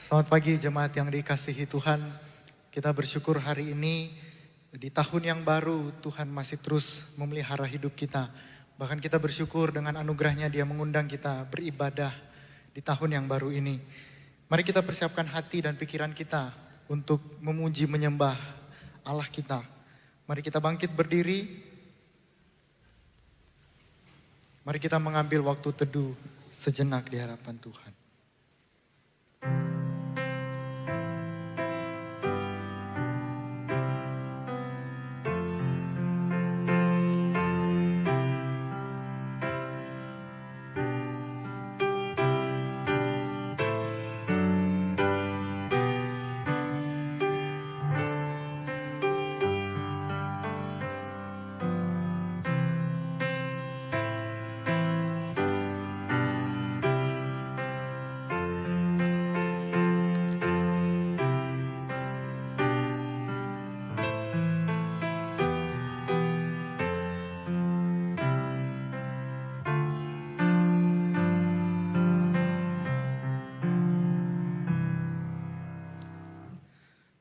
Selamat pagi jemaat yang dikasihi Tuhan. Kita bersyukur hari ini di tahun yang baru Tuhan masih terus memelihara hidup kita. Bahkan kita bersyukur dengan anugerahnya Dia mengundang kita beribadah di tahun yang baru ini. Mari kita persiapkan hati dan pikiran kita untuk memuji menyembah Allah kita. Mari kita bangkit berdiri. Mari kita mengambil waktu teduh sejenak di hadapan Tuhan.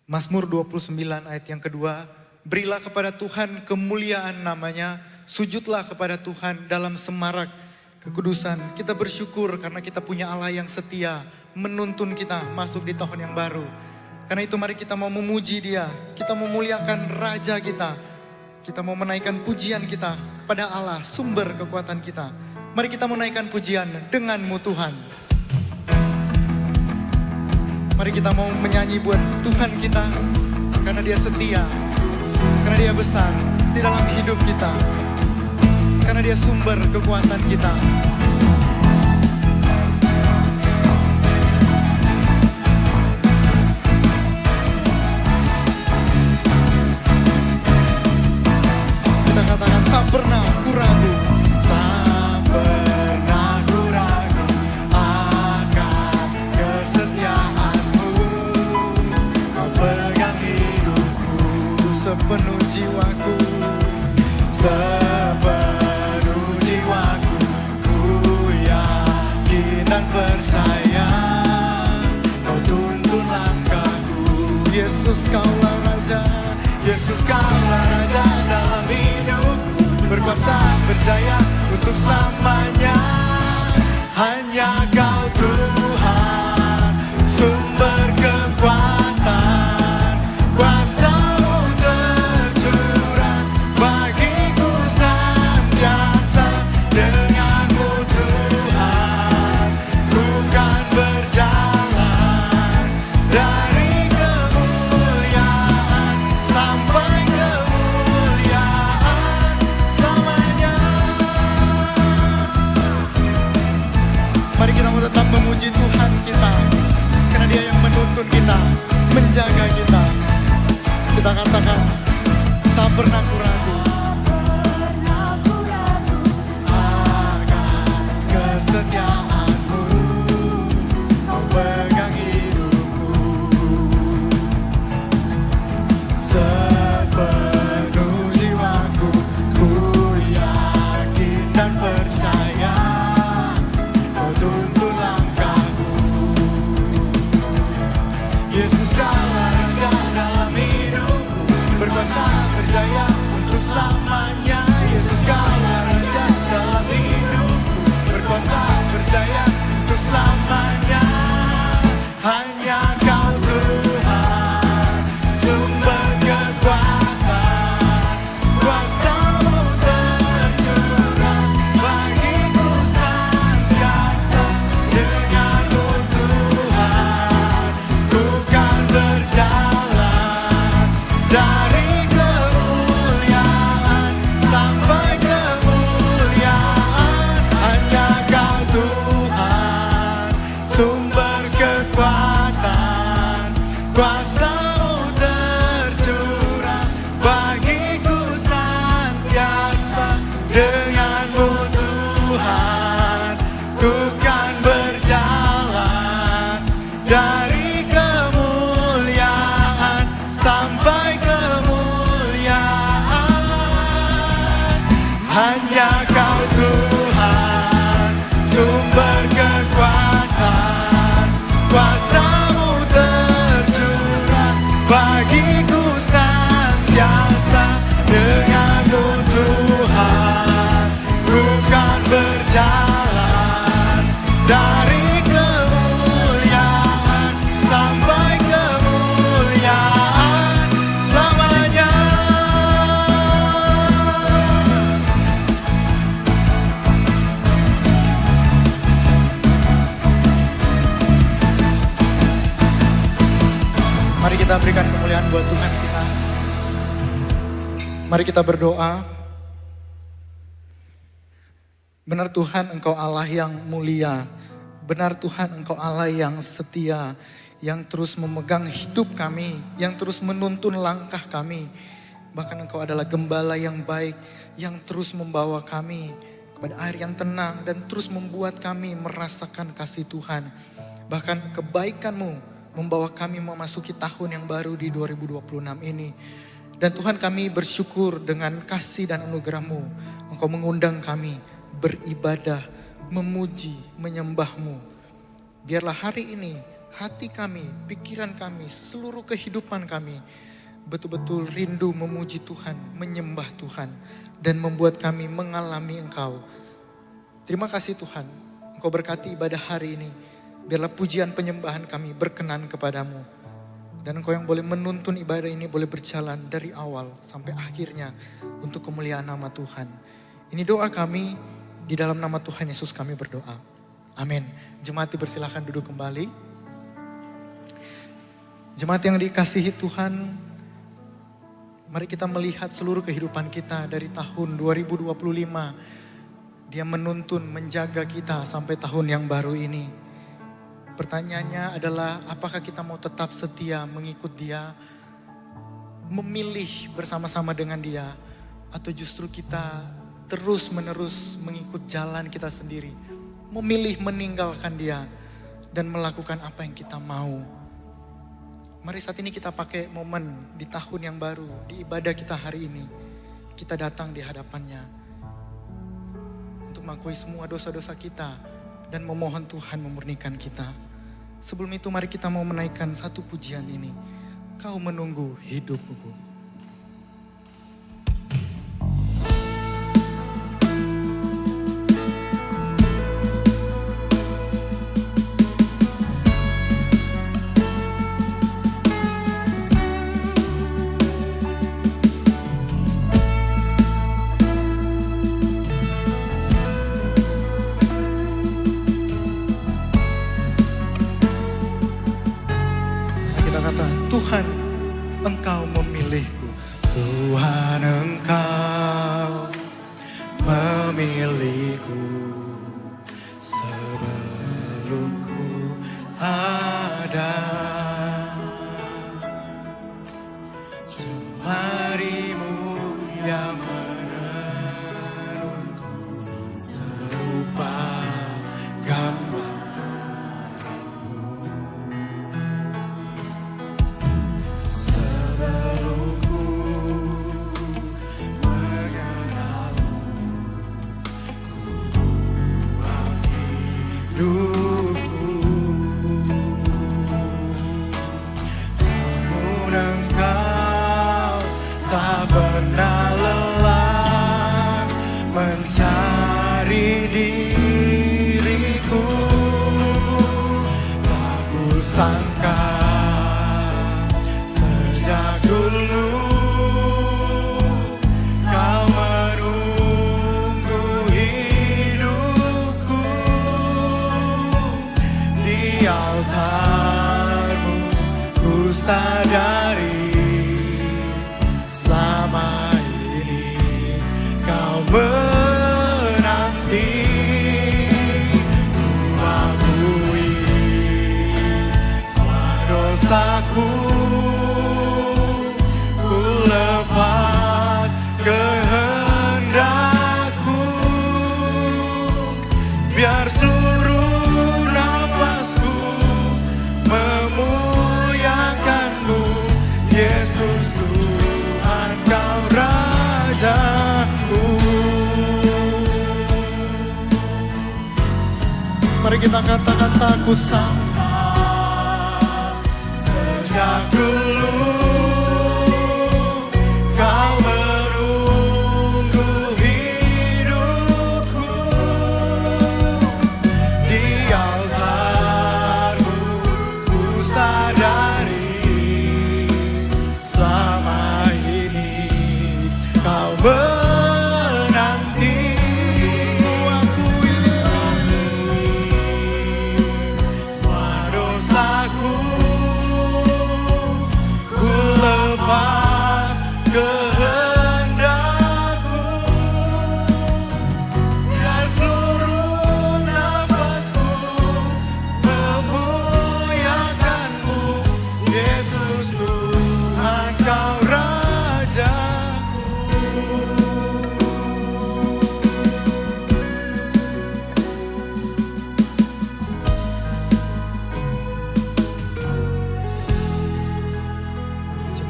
Mazmur 29 ayat yang kedua, berilah kepada Tuhan kemuliaan namanya, sujudlah kepada Tuhan dalam semarak kekudusan. Kita bersyukur karena kita punya Allah yang setia, menuntun kita masuk di tahun yang baru. Karena itu mari kita mau memuji Dia, kita memuliakan Raja kita. Kita mau menaikkan pujian kita kepada Allah, sumber kekuatan kita. Mari kita menaikkan pujian dengan-Mu Tuhan. Mari kita mau menyanyi buat Tuhan kita, karena Dia setia, karena Dia besar di dalam hidup kita, karena Dia sumber kekuatan kita. Kita katakan tak pernah ku ragu. Sepenuh jiwaku, sepenuh jiwaku, ku yakin dan percaya, Kau tuntun langkahku. Yesus Kaulah Raja, Yesus Kaulah Raja dalam hidupku, berkuasa berjaya untuk selamanya. Hanya Kau Tuhan, sumber kekuatan, kuasa tetap memuji Tuhan kita, karena Dia yang menuntun kita, menjaga kita. Kita katakan, tak pernah ku ragu akan kesetiaan-Mu, Kau pegang hidupku. Sepenuh jiwaku, ku yakin dan percaya, Kau tuntun langkahku. Yesus Kaulah Raja dalam hidupku, berkuasa berjaya untuk selamanya. Yesus Kaulah Raja dalam hidupku, berkuasa berjaya untuk selamanya. Hanya Kau Tuhan, sumber kekuatan, kuasa-Mu tercurah bagiku senantiasa. Dengan-Mu Tuhan, ku kan berjalan dari kemuliaan sampai kemuliaan. Hanya Kau Tuhan, sumber kekuatan, kuasa-Mu tercurah bagiku senantiasa. Dengan-Mu Tuhan, ku kan berjalan dari kemuliaan sampai kemuliaan. Hanya Kau Tuhan, sumber kekuatan, kuasa-Mu bagiku senantiasa denganmu Tuhan. Ku kan berjalan dari kemuliaan sampai kemuliaan selamanya. Mari kita berikan kemuliaan buat Tuhan kita. Mari kita berdoa. Benar Tuhan, Engkau Allah yang mulia. Benar Tuhan, Engkau Allah yang setia, yang terus memegang hidup kami, yang terus menuntun langkah kami. Bahkan Engkau adalah gembala yang baik, yang terus membawa kami kepada air yang tenang dan terus membuat kami merasakan kasih Tuhan. Bahkan kebaikan-Mu membawa kami memasuki tahun yang baru di 2026 ini. Dan Tuhan, kami bersyukur dengan kasih dan anugerah-Mu. Engkau mengundang kami beribadah, memuji, menyembah-Mu. Biarlah hari ini hati kami, pikiran kami, seluruh kehidupan kami betul-betul rindu memuji Tuhan, menyembah Tuhan, dan membuat kami mengalami Engkau. Terima kasih Tuhan, Engkau berkati ibadah hari ini. Biarlah pujian penyembahan kami berkenan kepadamu. Dan Engkau yang boleh menuntun ibadah ini boleh berjalan dari awal sampai akhirnya untuk kemuliaan nama Tuhan. Ini doa kami. Di dalam nama Tuhan Yesus kami berdoa. Amin. Jemaat dipersilakan duduk kembali. Jemaat yang dikasihi Tuhan, mari kita melihat seluruh kehidupan kita dari tahun 2025. Dia menuntun, menjaga kita sampai tahun yang baru ini. Pertanyaannya adalah, apakah kita mau tetap setia mengikut Dia, memilih bersama-sama dengan Dia, atau justru kita terus-menerus mengikut jalan kita sendiri, memilih meninggalkan Dia dan melakukan apa yang kita mau. Mari saat ini kita pakai momen di tahun yang baru, di ibadah kita hari ini. Kita datang di hadapan-Nya untuk mengakui semua dosa-dosa kita dan memohon Tuhan memurnikan kita. Sebelum itu mari kita mau menaikkan satu pujian ini. Kau menunggu hidupku. Tuhan, Engkau memilihku. Tuhan, Engkau memilihku sebelum ku ada. Jemarimu yang menenunku serupa gambar. Sadari selama ini kau menanti, ku akui semua dosaku, ku lepas kehendakku, biar seluruh nafasku Yesus Tuhan, Kau Rajaku. Mari kita katakan, tak kusangka sejak dulu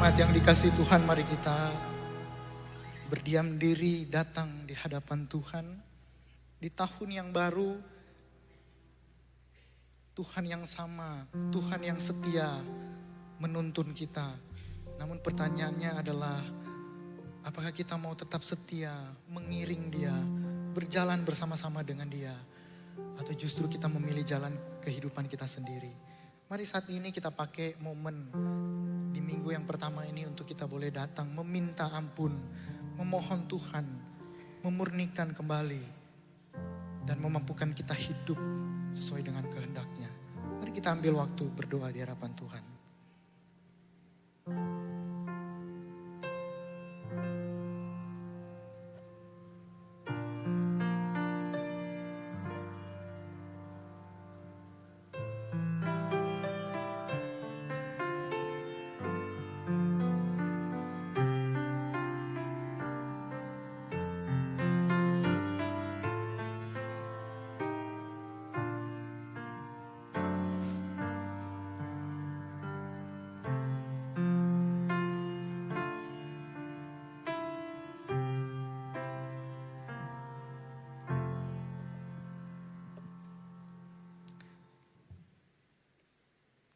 Jemaat yang dikasihi Tuhan, mari kita berdiam diri datang di hadapan Tuhan. Di tahun yang baru, Tuhan yang sama, Tuhan yang setia menuntun kita. Namun pertanyaannya adalah, apakah kita mau tetap setia, mengiring Dia, berjalan bersama-sama dengan Dia, atau justru kita memilih jalan kehidupan kita sendiri? Mari saat ini kita pakai momen di minggu yang pertama ini untuk kita boleh datang meminta ampun, memohon Tuhan, memurnikan kembali, dan memampukan kita hidup sesuai dengan kehendak-Nya. Mari kita ambil waktu berdoa di hadapan Tuhan.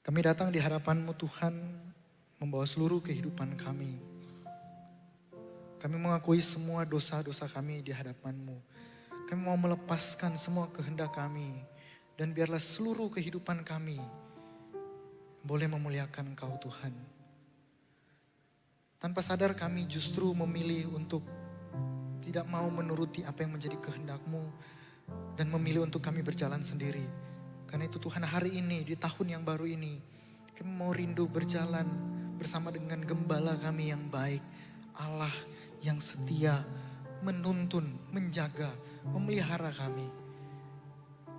Kami datang di hadapan-Mu Tuhan, membawa seluruh kehidupan kami. Kami mengakui semua dosa-dosa kami di hadapan-Mu. Kami mau melepaskan semua kehendak kami. Dan biarlah seluruh kehidupan kami boleh memuliakan Engkau Tuhan. Tanpa sadar kami justru memilih untuk tidak mau menuruti apa yang menjadi kehendak-Mu. Dan memilih untuk kami berjalan sendiri. Karena itu Tuhan, hari ini, di tahun yang baru ini, kami mau rindu berjalan bersama dengan Gembala kami yang baik. Allah yang setia, menuntun, menjaga, memelihara kami.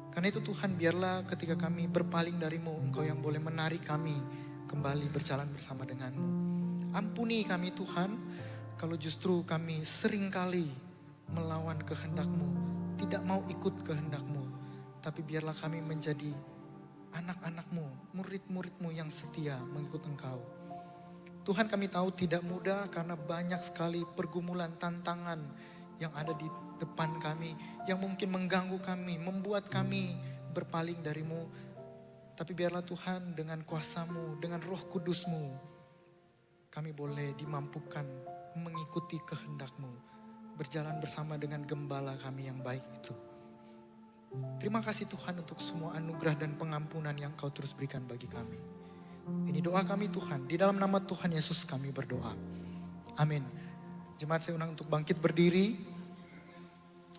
Karena itu Tuhan, biarlah ketika kami berpaling dari-Mu, Engkau yang boleh menarik kami kembali berjalan bersama dengan-Mu. Ampuni kami Tuhan, kalau justru kami seringkali melawan kehendak-Mu, tidak mau ikut kehendak-Mu. Tapi biarlah kami menjadi anak-anak-Mu, murid-murid-Mu yang setia mengikut Engkau. Tuhan, kami tahu tidak mudah karena banyak sekali pergumulan, tantangan yang ada di depan kami, yang mungkin mengganggu kami, membuat kami berpaling dari-Mu. Tapi biarlah Tuhan, dengan kuasa-Mu, dengan Roh Kudus-Mu, kami boleh dimampukan mengikuti kehendak-Mu, berjalan bersama dengan Gembala kami yang baik itu. Terima kasih Tuhan untuk semua anugerah dan pengampunan yang Kau terus berikan bagi kami. Ini doa kami Tuhan, di dalam nama Tuhan Yesus kami berdoa. Amin. Jemaat, saya undang untuk bangkit berdiri.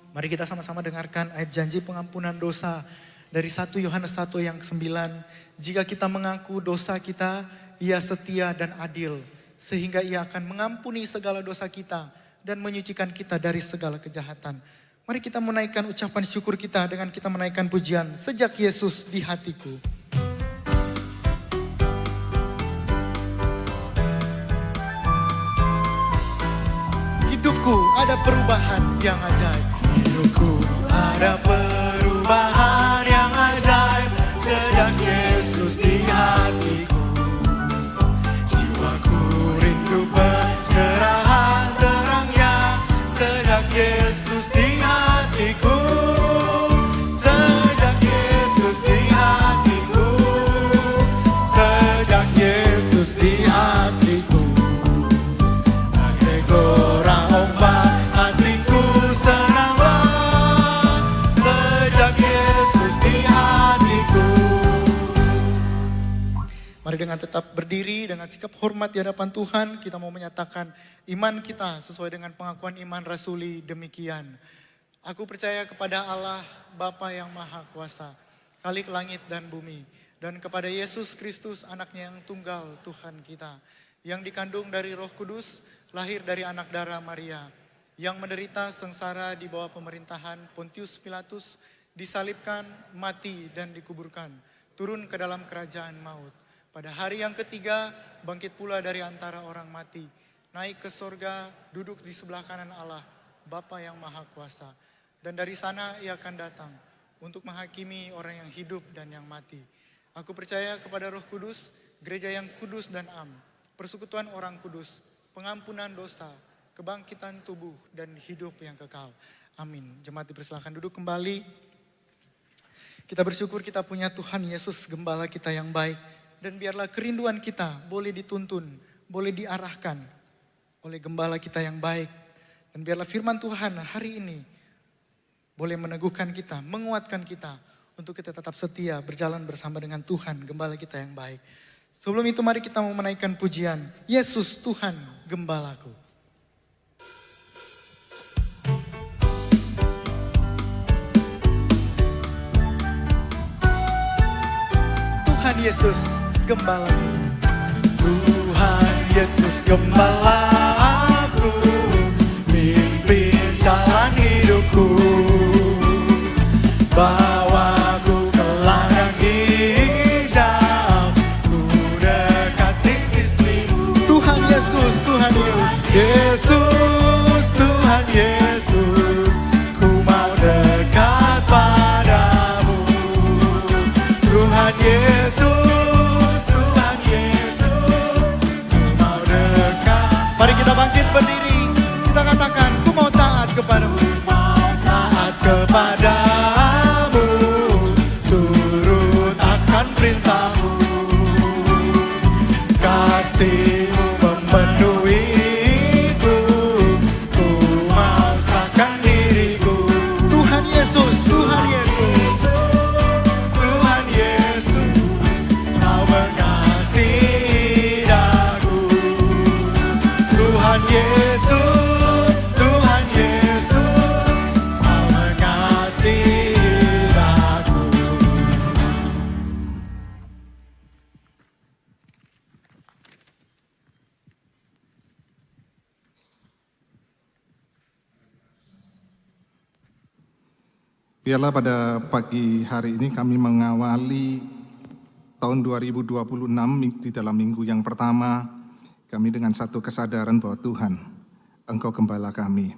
Mari kita sama-sama dengarkan ayat janji pengampunan dosa dari 1 Yohanes 1 yang ke-9. Jika kita mengaku dosa kita, Ia setia dan adil, sehingga Ia akan mengampuni segala dosa kita dan menyucikan kita dari segala kejahatan. Mari kita menaikkan ucapan syukur kita dengan kita menaikkan pujian, sejak Yesus di hatiku. Hidupku ada perubahan yang ajaib. Hidupku ada perubahan yang ajaib, sejak Yesus di hatiku. Jiwaku rindu pencerahan terangnya, sejak Yesus di hatiku. Sejak Yesus di hatiku. Sejak Yesus di hatiku. Agregora ombak hatiku senang. Sejak Yesus di hatiku. Mari dengan tetap berdiri dengan sikap hormat di hadapan Tuhan, kita mau menyatakan iman kita sesuai dengan pengakuan iman rasuli demikian. Aku percaya kepada Allah Bapa yang Maha Kuasa, Khalik langit dan bumi, dan kepada Yesus Kristus anaknya yang tunggal Tuhan kita, yang dikandung dari Roh Kudus, lahir dari anak darah Maria, yang menderita sengsara di bawah pemerintahan Pontius Pilatus, disalibkan, mati dan dikuburkan, turun ke dalam kerajaan maut. Pada hari yang ketiga bangkit pula dari antara orang mati, naik ke sorga, duduk di sebelah kanan Allah, Bapa yang Maha Kuasa. Dan dari sana Ia akan datang untuk menghakimi orang yang hidup dan yang mati. Aku percaya kepada Roh Kudus, gereja yang kudus dan am, persekutuan orang kudus, pengampunan dosa, kebangkitan tubuh, dan hidup yang kekal. Amin. Jemaat dipersilakan duduk kembali. Kita bersyukur kita punya Tuhan Yesus, Gembala kita yang baik. Dan biarlah kerinduan kita boleh dituntun, boleh diarahkan oleh Gembala kita yang baik. Dan biarlah firman Tuhan hari ini boleh meneguhkan kita, menguatkan kita untuk kita tetap setia berjalan bersama dengan Tuhan, Gembala kita yang baik. Sebelum itu mari kita mau menaikkan pujian, Yesus Tuhan Gembalaku. Tuhan Yesus Gembalaku. Tuhan Yesus Gembalaku, pimpin jalan hidupku. Bawaku ke ladang hijau, ku dekati sisimu. Tuhan Yesus, Tuhan Yesus, Tuhan Yesus, ku mau dekat padamu. Tuhan Yesus, Tuhan Yesus, ku mau dekat. Mari kita bangkit berdiri, kita katakan, ku mau taat kepadamu. Taat kepadamu, turut akan perintahmu. Kasihmu memenuhiku, ku mau serahkan diriku. Tuhan Yesus, Tuhan Yesus, Tuhan Yesus, kau mengasihi daku. Tuhan Yesus, Tuhan Yesus, kau mengasihi daku. Biarlah pada pagi hari ini kami mengawali tahun 2026 di dalam minggu yang pertama, kami dengan satu kesadaran bahwa Tuhan, Engkau Gembala kami.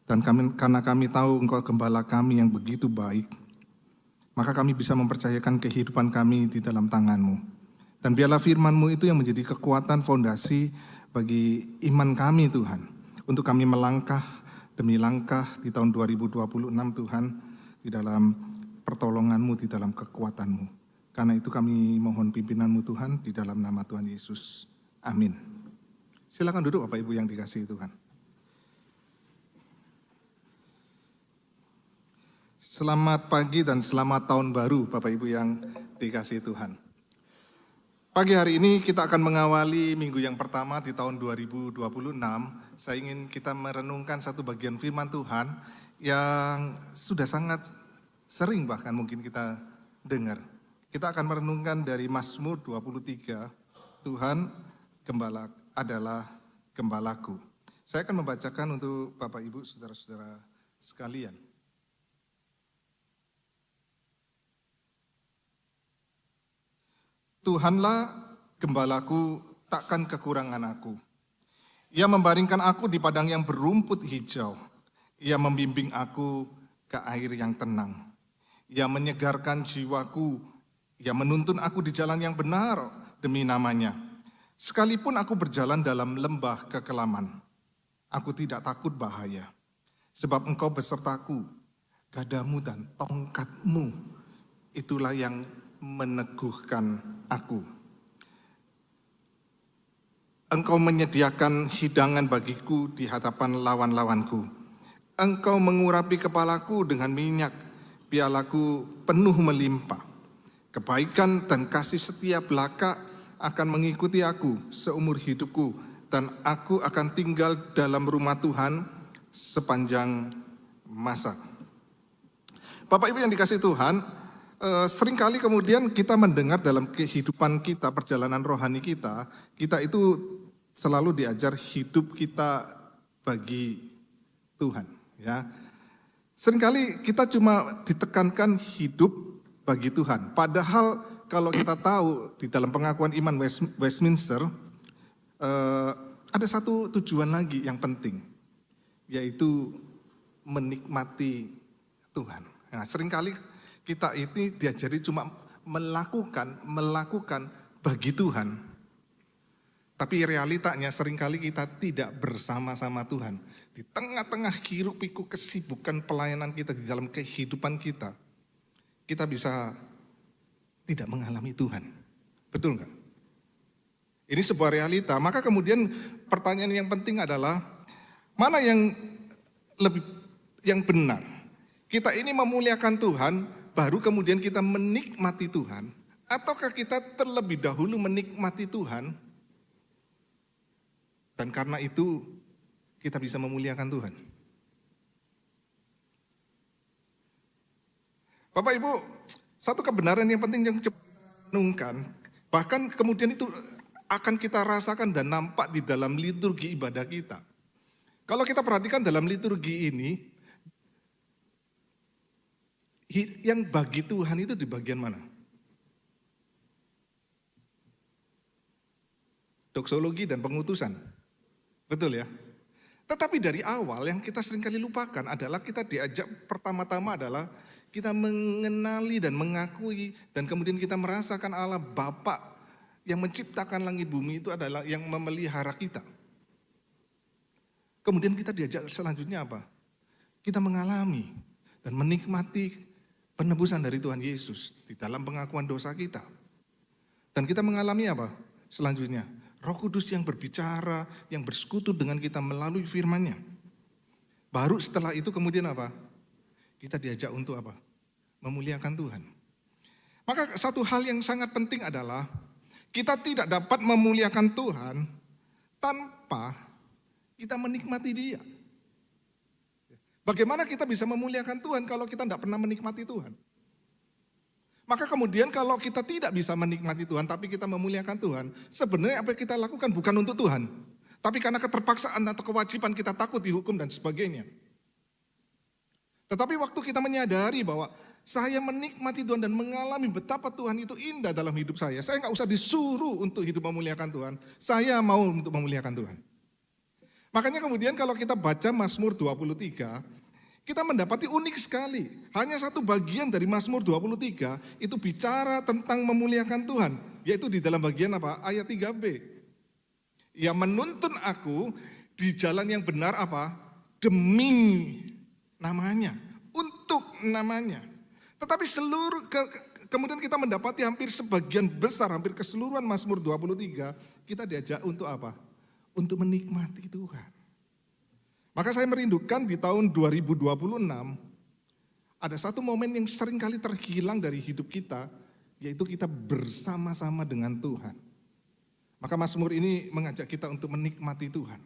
Dan karena kami tahu Engkau Gembala kami yang begitu baik, maka kami bisa mempercayakan kehidupan kami di dalam tangan-Mu. Dan biarlah firman-Mu itu yang menjadi kekuatan fondasi bagi iman kami Tuhan, untuk kami melangkah demi langkah di tahun 2026 Tuhan, di dalam pertolongan-Mu, di dalam kekuatan-Mu. Karena itu kami mohon pimpinan-Mu Tuhan, di dalam nama Tuhan Yesus. Amin. Silakan duduk Bapak Ibu yang dikasihi Tuhan. Selamat pagi dan selamat tahun baru Bapak Ibu yang dikasihi Tuhan. Pagi hari ini kita akan mengawali minggu yang pertama di tahun 2026. Saya ingin kita merenungkan satu bagian firman Tuhan yang sudah sangat sering bahkan mungkin kita dengar. Kita akan merenungkan dari Mazmur 23, Tuhan adalah Gembalaku. Saya akan membacakan untuk Bapak Ibu, saudara-saudara sekalian. Tuhanlah Gembalaku, takkan kekurangan aku. Ia membaringkan aku di padang yang berumput hijau. Ia membimbing aku ke air yang tenang. Ia menyegarkan jiwaku. Ia menuntun aku di jalan yang benar demi namanya. Sekalipun aku berjalan dalam lembah kekelaman, aku tidak takut bahaya. Sebab Engkau besertaku, gadamu dan tongkatmu, itulah yang meneguhkan aku. Engkau menyediakan hidangan bagiku di hadapan lawan-lawanku. Engkau mengurapi kepalaku dengan minyak, pialaku penuh melimpah. Kebaikan dan kasih setia belaka akan mengikuti aku seumur hidupku, dan aku akan tinggal dalam rumah Tuhan sepanjang masa. Bapak Ibu yang dikasihi Tuhan, seringkali kemudian kita mendengar dalam kehidupan kita, perjalanan rohani kita itu selalu diajar hidup kita bagi Tuhan. Ya, seringkali kita cuma ditekankan hidup bagi Tuhan. Padahal kalau kita tahu di dalam pengakuan iman Westminster, ada satu tujuan lagi yang penting, yaitu menikmati Tuhan. Nah, seringkali kita ini diajari cuma melakukan bagi Tuhan. Tapi realitanya seringkali kita tidak bersama-sama Tuhan. Di tengah-tengah hiruk pikuk kesibukan pelayanan kita di dalam kehidupan kita, kita bisa tidak mengalami Tuhan. Betul nggak? Ini sebuah realita. Maka kemudian pertanyaan yang penting adalah, mana yang benar? Kita ini memuliakan Tuhan, baru kemudian kita menikmati Tuhan, ataukah kita terlebih dahulu menikmati Tuhan, dan karena itu kita bisa memuliakan Tuhan? Bapak Ibu, satu kebenaran yang penting yang cepat renungkan, bahkan kemudian itu akan kita rasakan dan nampak di dalam liturgi ibadah kita. Kalau kita perhatikan dalam liturgi ini, yang bagi Tuhan itu di bagian mana? Doksologi dan pengutusan. Betul ya? Tetapi dari awal yang kita seringkali lupakan adalah kita diajak pertama-tama adalah kita mengenali dan mengakui dan kemudian kita merasakan Allah Bapa yang menciptakan langit bumi itu adalah yang memelihara kita. Kemudian kita diajak selanjutnya apa? Kita mengalami dan menikmati penebusan dari Tuhan Yesus di dalam pengakuan dosa kita. Dan kita mengalami apa? Selanjutnya, Roh Kudus yang berbicara, yang bersekutu dengan kita melalui firman-Nya. Baru setelah itu kemudian apa? Kita diajak untuk apa? Memuliakan Tuhan. Maka satu hal yang sangat penting adalah kita tidak dapat memuliakan Tuhan tanpa kita menikmati Dia. Bagaimana kita bisa memuliakan Tuhan kalau kita tidak pernah menikmati Tuhan? Maka kemudian kalau kita tidak bisa menikmati Tuhan tapi kita memuliakan Tuhan, sebenarnya apa yang kita lakukan bukan untuk Tuhan, tapi karena keterpaksaan atau kewajiban kita takut dihukum dan sebagainya. Tetapi waktu kita menyadari bahwa saya menikmati Tuhan dan mengalami betapa Tuhan itu indah dalam hidup saya nggak usah disuruh untuk hidup memuliakan Tuhan, saya mau untuk memuliakan Tuhan. Makanya kemudian kalau kita baca Mazmur 23, kita mendapati unik sekali. Hanya satu bagian dari Mazmur 23 itu bicara tentang memuliakan Tuhan. Yaitu di dalam bagian apa? Ayat 3b. Ia menuntun aku di jalan yang benar apa? Demi namanya. Untuk namanya. Tetapi kemudian kita mendapati hampir sebagian besar, hampir keseluruhan Mazmur 23, kita diajak untuk apa? Untuk menikmati Tuhan. Maka saya merindukan di tahun 2026, ada satu momen yang sering kali terhilang dari hidup kita, yaitu kita bersama-sama dengan Tuhan. Maka Mazmur ini mengajak kita untuk menikmati Tuhan.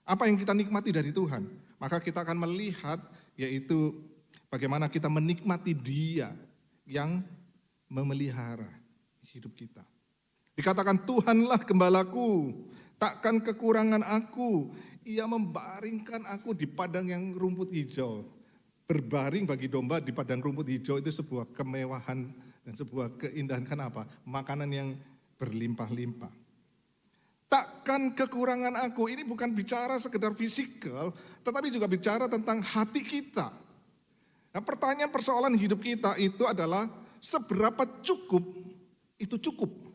Apa yang kita nikmati dari Tuhan? Maka kita akan melihat, yaitu bagaimana kita menikmati Dia yang memelihara hidup kita. Dikatakan Tuhanlah gembalaku, takkan kekurangan aku. Ia membaringkan aku di padang yang rumput hijau. Berbaring bagi domba di padang rumput hijau itu sebuah kemewahan dan sebuah keindahan. Kenapa? Makanan yang berlimpah-limpah. Takkan kekurangan aku. Ini bukan bicara sekedar fisikal, tetapi juga bicara tentang hati kita. Nah, pertanyaan persoalan hidup kita itu adalah seberapa cukup itu cukup.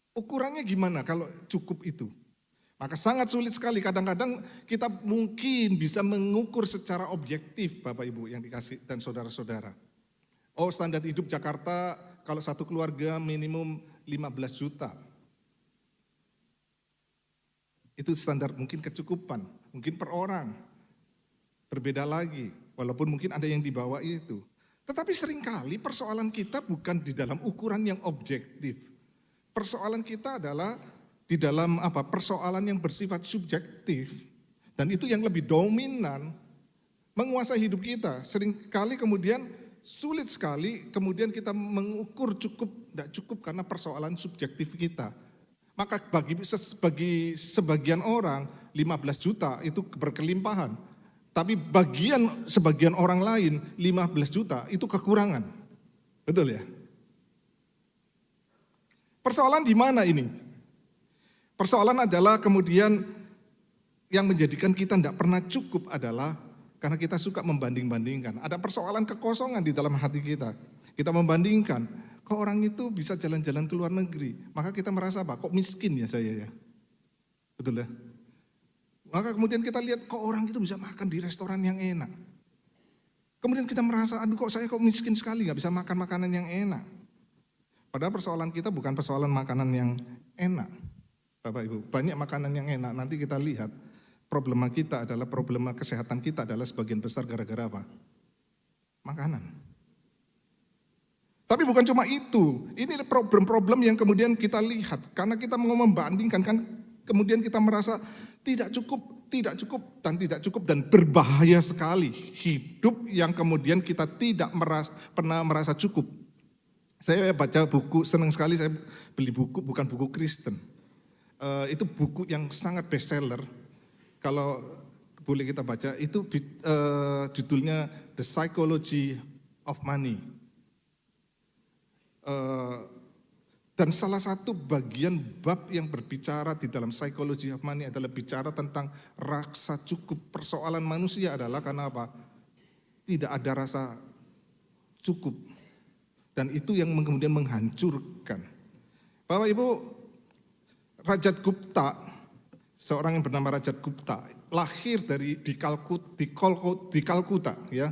Ukurannya gimana kalau cukup itu? Maka sangat sulit sekali, kadang-kadang kita mungkin bisa mengukur secara objektif Bapak Ibu yang dikasih dan saudara-saudara. Oh, standar hidup Jakarta kalau satu keluarga minimum 15 juta. Itu standar mungkin kecukupan, mungkin per orang. Berbeda lagi, walaupun mungkin ada yang di bawah itu. Tetapi seringkali persoalan kita bukan di dalam ukuran yang objektif. Persoalan kita adalah di dalam persoalan yang bersifat subjektif. Dan itu yang lebih dominan menguasai hidup kita. Seringkali kemudian sulit sekali kemudian kita mengukur cukup, tidak cukup karena persoalan subjektif kita. Maka bagi sebagian orang 15 juta itu berkelimpahan. Tapi sebagian orang lain 15 juta itu kekurangan. Betul ya? Persoalan di mana ini? Persoalan adalah kemudian yang menjadikan kita tidak pernah cukup adalah karena kita suka membanding-bandingkan. Ada persoalan kekosongan di dalam hati kita. Kita membandingkan, kok orang itu bisa jalan-jalan ke luar negeri. Maka kita merasa apa? Kok miskin ya saya ya? Betul ya? Maka kemudian kita lihat kok orang itu bisa makan di restoran yang enak. Kemudian kita merasa, aduh kok saya kok miskin sekali gak bisa makan makanan yang enak. Padahal persoalan kita bukan persoalan makanan yang enak. Bapak Ibu, banyak makanan yang enak. Nanti kita lihat problema kita adalah, problema kesehatan kita adalah sebagian besar gara-gara apa? Makanan. Tapi bukan cuma itu, ini problem-problem yang kemudian kita lihat. Karena kita mau membandingkan, kan kemudian kita merasa tidak cukup, tidak cukup, dan berbahaya sekali. Hidup yang kemudian kita tidak pernah merasa cukup. Saya baca buku, senang sekali saya beli buku, bukan buku Kristen. Itu buku yang sangat bestseller. Kalau boleh kita baca, itu judulnya The Psychology of Money. Dan salah satu bagian bab yang berbicara di dalam Psychology of Money adalah bicara tentang rasa cukup. Persoalan manusia adalah karena apa? Tidak ada rasa cukup. Dan itu yang kemudian menghancurkan. Bapak Ibu, Rajat Gupta, seorang yang bernama Rajat Gupta, lahir di Kalkuta, ya,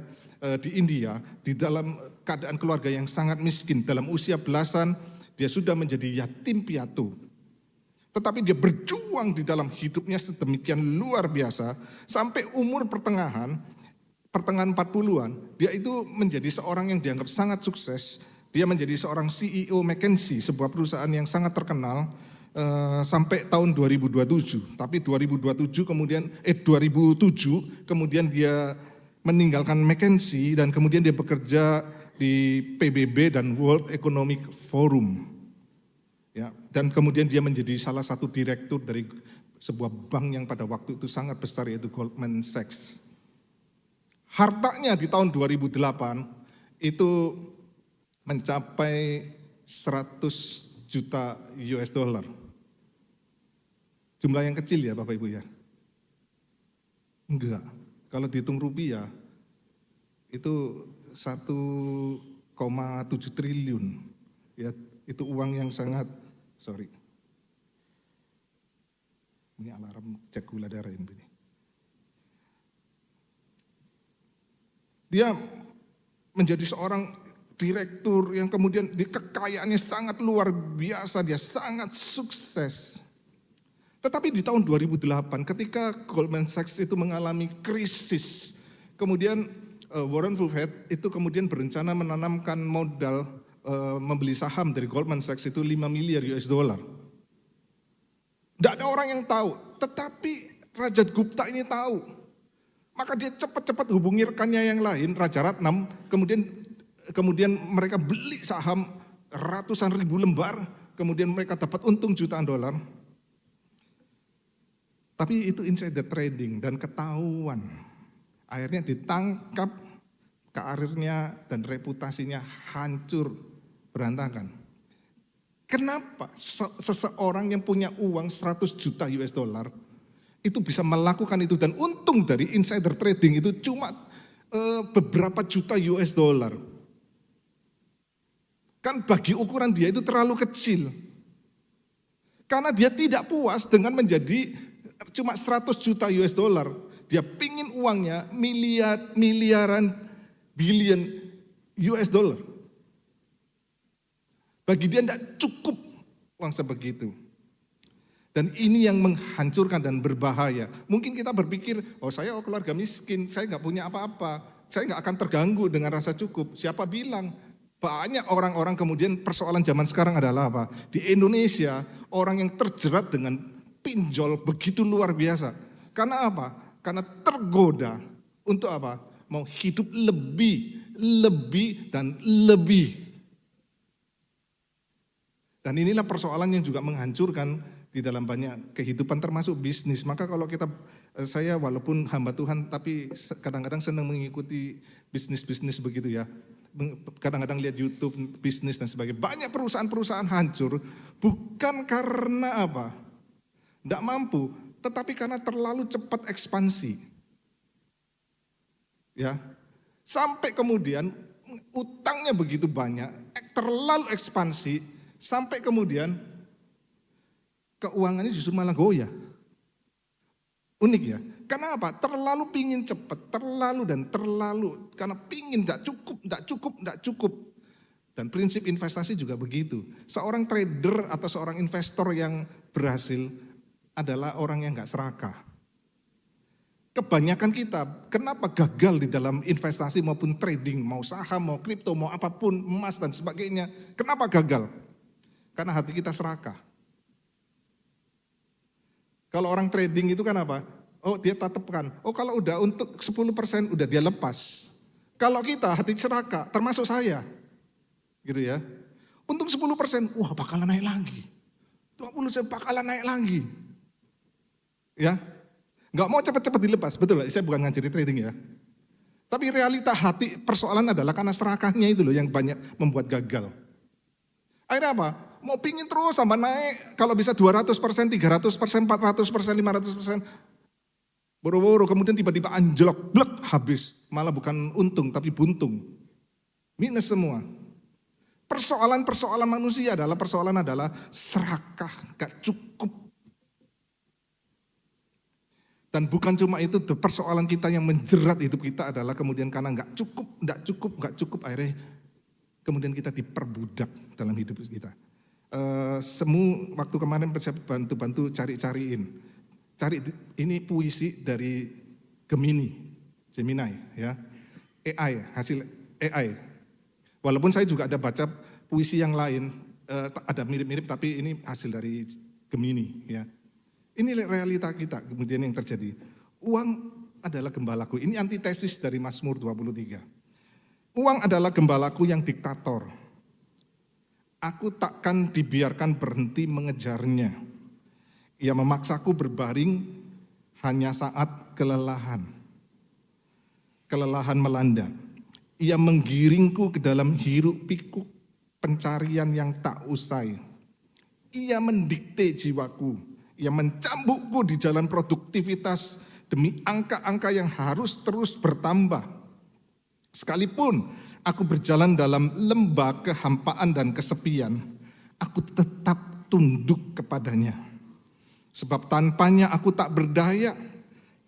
di India, di dalam keadaan keluarga yang sangat miskin. Dalam usia belasan, dia sudah menjadi yatim piatu. Tetapi dia berjuang di dalam hidupnya sedemikian luar biasa, sampai umur pertengahan 40-an, dia itu menjadi seorang yang dianggap sangat sukses. Dia menjadi seorang CEO McKinsey, sebuah perusahaan yang sangat terkenal, sampai tahun 2027. Tapi 2007 kemudian dia meninggalkan McKinsey dan kemudian dia bekerja di PBB dan World Economic Forum. Ya, dan kemudian dia menjadi salah satu direktur dari sebuah bank yang pada waktu itu sangat besar, yaitu Goldman Sachs. Hartanya di tahun 2008 itu mencapai 100 juta US dollar. Jumlah yang kecil ya Bapak Ibu ya? Enggak, kalau dihitung rupiah itu 1,7 triliun. Ya, itu uang yang sangat, ini alarm cek gula darah ini. Dia menjadi seorang direktur yang kemudian kekayaannya sangat luar biasa, dia sangat sukses. Tetapi di tahun 2008 ketika Goldman Sachs itu mengalami krisis, kemudian Warren Buffett itu kemudian berencana menanamkan modal membeli saham dari Goldman Sachs itu 5 miliar US dollar. Tidak ada orang yang tahu, tetapi Rajat Gupta ini tahu. Maka dia cepat-cepat hubungi rekannya yang lain, Raja Ratnam, kemudian mereka beli saham ratusan ribu lembar, kemudian mereka dapat untung jutaan dolar. Tapi itu insider trading dan ketahuan. Akhirnya ditangkap, karirnya dan reputasinya hancur, berantakan. Kenapa seseorang yang punya uang 100 juta US dollar itu bisa melakukan itu, dan untung dari insider trading itu cuma beberapa juta US dollar. Kan bagi ukuran dia itu terlalu kecil. Karena dia tidak puas dengan menjadi cuma 100 juta US dollar. Dia pingin uangnya miliaran billion US dollar. Bagi dia tidak cukup uang sebegitu. Dan ini yang menghancurkan dan berbahaya. Mungkin kita berpikir, oh saya keluarga miskin, saya nggak punya apa-apa, saya nggak akan terganggu dengan rasa cukup. Siapa bilang? Banyak orang-orang kemudian persoalan zaman sekarang adalah apa? Di Indonesia orang yang terjerat dengan pinjol begitu luar biasa. Karena apa? Karena tergoda untuk apa? Mau hidup lebih, dan lebih. Dan inilah persoalan yang juga menghancurkan di dalam banyak kehidupan termasuk bisnis. Maka kalau saya walaupun hamba Tuhan tapi kadang-kadang senang mengikuti bisnis-bisnis begitu ya. Kadang-kadang lihat YouTube, bisnis dan sebagainya. Banyak perusahaan-perusahaan hancur bukan karena apa? Tidak mampu, tetapi karena terlalu cepat ekspansi. Ya. Sampai kemudian utangnya begitu banyak, terlalu ekspansi, sampai kemudian keuangannya justru malah goyah. Unik ya, karena apa? Terlalu pingin cepat, terlalu, karena pingin gak cukup. Dan prinsip investasi juga begitu. Seorang trader atau seorang investor yang berhasil adalah orang yang gak serakah. Kebanyakan kita, kenapa gagal di dalam investasi maupun trading, mau saham, mau kripto, mau apapun, emas dan sebagainya. Kenapa gagal? Karena hati kita serakah. Kalau orang trading itu kan apa? Oh dia tetapkan, oh kalau udah untuk 10% udah dia lepas. Kalau kita hati serakah, termasuk saya, gitu ya. Untuk 10%, wah bakalan naik lagi. 20% bakalan naik lagi. Ya, nggak mau cepat-cepat dilepas, betul lah, saya bukan ngajari trading ya. Tapi realita hati persoalan adalah karena serakahnya itu loh yang banyak membuat gagal. Akhirnya apa? Mau pingin terus tambah naik, kalau bisa 200%, 300%, 400%, 500%. Boro-boro kemudian tiba-tiba anjlok, blek, habis. Malah bukan untung tapi buntung. Minus semua. Persoalan manusia adalah serakah, gak cukup. Dan bukan cuma itu, persoalan kita yang menjerat hidup kita adalah kemudian karena gak cukup, akhirnya kemudian kita diperbudak dalam hidup kita. Semu waktu kemarin saya bantu cari-cariin. Ini puisi dari Gemini ya. AI, hasil AI. Walaupun saya juga ada baca puisi yang lain, ada mirip-mirip tapi ini hasil dari Gemini ya. Ini realita kita kemudian yang terjadi. Uang adalah gembalaku. Ini antitesis dari Mazmur 23. Uang adalah gembalaku yang diktator. Aku takkan dibiarkan berhenti mengejarnya. Ia memaksaku berbaring hanya saat kelelahan. Kelelahan melanda. Ia menggiringku ke dalam hiruk pikuk pencarian yang tak usai. Ia mendikte jiwaku. Ia mencambukku di jalan produktivitas demi angka-angka yang harus terus bertambah. Sekalipun aku berjalan dalam lembah kehampaan dan kesepian, aku tetap tunduk kepadanya. Sebab tanpanya aku tak berdaya,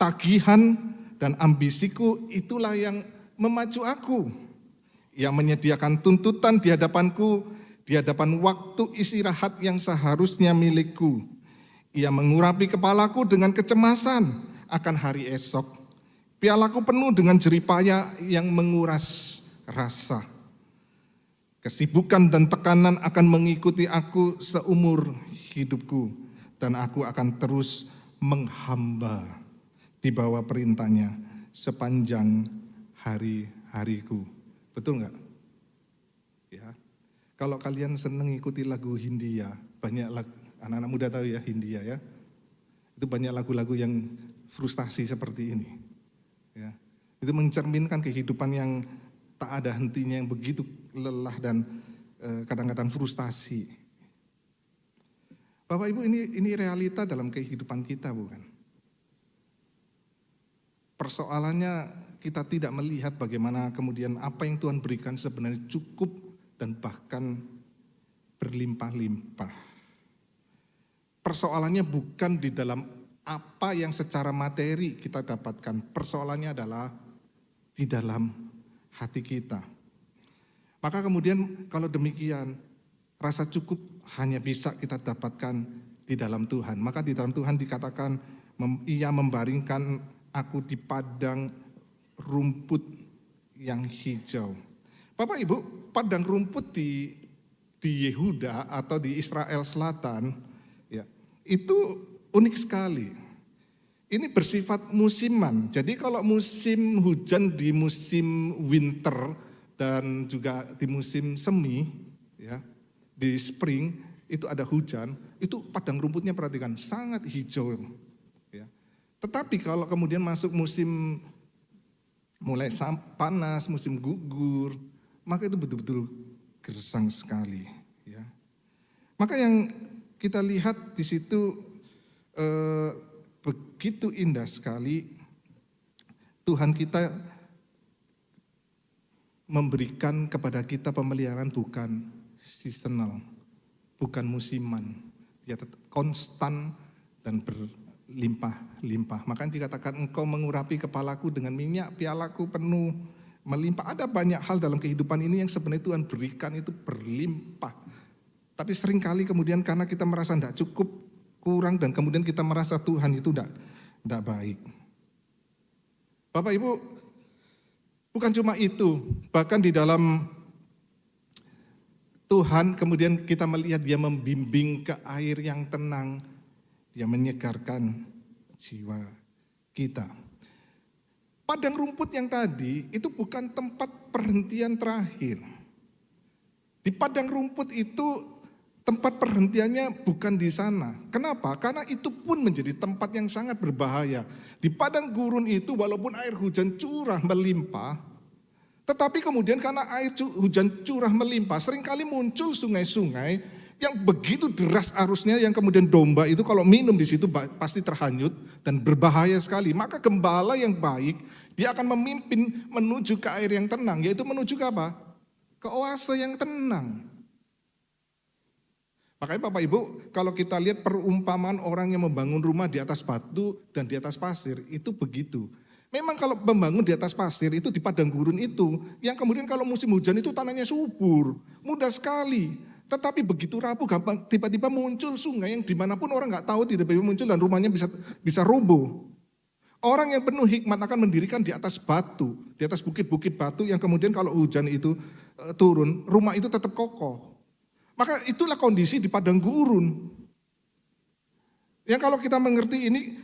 tagihan dan ambisiku itulah yang memacu aku. Yang menyediakan tuntutan di hadapanku, di hadapan waktu istirahat yang seharusnya milikku. Ia mengurapi kepalaku dengan kecemasan akan hari esok. Pialaku penuh dengan jeripaya yang menguras rasa. Kesibukan dan tekanan akan mengikuti aku seumur hidupku. Dan aku akan terus menghamba di bawah perintahnya sepanjang hari-hariku. Betul nggak? Ya. Kalau kalian senang ikuti lagu Hindia, banyak lagu, anak-anak muda tahu ya Hindia ya. Itu banyak lagu-lagu yang frustasi seperti ini. Ya. Itu mencerminkan kehidupan yang tak ada hentinya, yang begitu lelah dan kadang-kadang frustasi. Bapak Ibu, ini realita dalam kehidupan kita, bukan? Persoalannya kita tidak melihat bagaimana kemudian apa yang Tuhan berikan sebenarnya cukup dan bahkan berlimpah-limpah. Persoalannya bukan di dalam apa yang secara materi kita dapatkan. Persoalannya adalah di dalam hati kita. Maka kemudian kalau demikian, rasa cukup hanya bisa kita dapatkan di dalam Tuhan. Maka di dalam Tuhan dikatakan, ia membaringkan aku di padang rumput yang hijau. Bapak Ibu, padang rumput di Yehuda atau di Israel Selatan, ya, itu unik sekali. Ini bersifat musiman. Jadi kalau musim hujan di musim winter dan juga di musim semi, ya, di spring itu ada hujan, itu padang rumputnya perhatikan sangat hijau. Ya. Tetapi kalau kemudian masuk musim mulai panas, musim gugur, maka itu betul-betul gersang sekali. Ya. Maka yang kita lihat di situ begitu indah sekali Tuhan kita memberikan kepada kita pemeliharaan bukan seasonal, bukan musiman. Dia tetap konstan dan berlimpah-limpah. Makanya dikatakan engkau mengurapi kepalaku dengan minyak, pialaku penuh melimpah. Ada banyak hal dalam kehidupan ini yang sebenarnya Tuhan berikan itu berlimpah. Tapi seringkali kemudian karena kita merasa tidak cukup, kurang, dan kemudian kita merasa Tuhan itu tidak baik. Bapak Ibu, bukan cuma itu, bahkan di dalam Tuhan kemudian kita melihat dia membimbing ke air yang tenang, dia menyegarkan jiwa kita. Padang rumput yang tadi itu bukan tempat perhentian terakhir. Di padang rumput itu tempat perhentiannya bukan di sana. Kenapa? Karena itu pun menjadi tempat yang sangat berbahaya. Di padang gurun itu walaupun air hujan curah melimpah, tetapi kemudian karena air hujan curah melimpah, seringkali muncul sungai-sungai yang begitu deras arusnya, yang kemudian domba itu kalau minum di situ pasti terhanyut dan berbahaya sekali. Maka gembala yang baik, dia akan memimpin menuju ke air yang tenang, yaitu menuju ke apa? Ke oase yang tenang. Makanya Bapak Ibu, kalau kita lihat perumpamaan orang yang membangun rumah di atas batu dan di atas pasir, itu begitu. Memang kalau membangun di atas pasir itu di padang gurun itu, yang kemudian kalau musim hujan itu tanahnya subur, mudah sekali. Tetapi begitu rapuh, gampang tiba-tiba muncul sungai yang dimanapun orang nggak tahu tiba-tiba muncul dan rumahnya bisa rubuh. Orang yang penuh hikmat akan mendirikan di atas batu, di atas bukit-bukit batu yang kemudian kalau hujan itu turun, rumah itu tetap kokoh. Maka itulah kondisi di padang gurun. Yang kalau kita mengerti ini,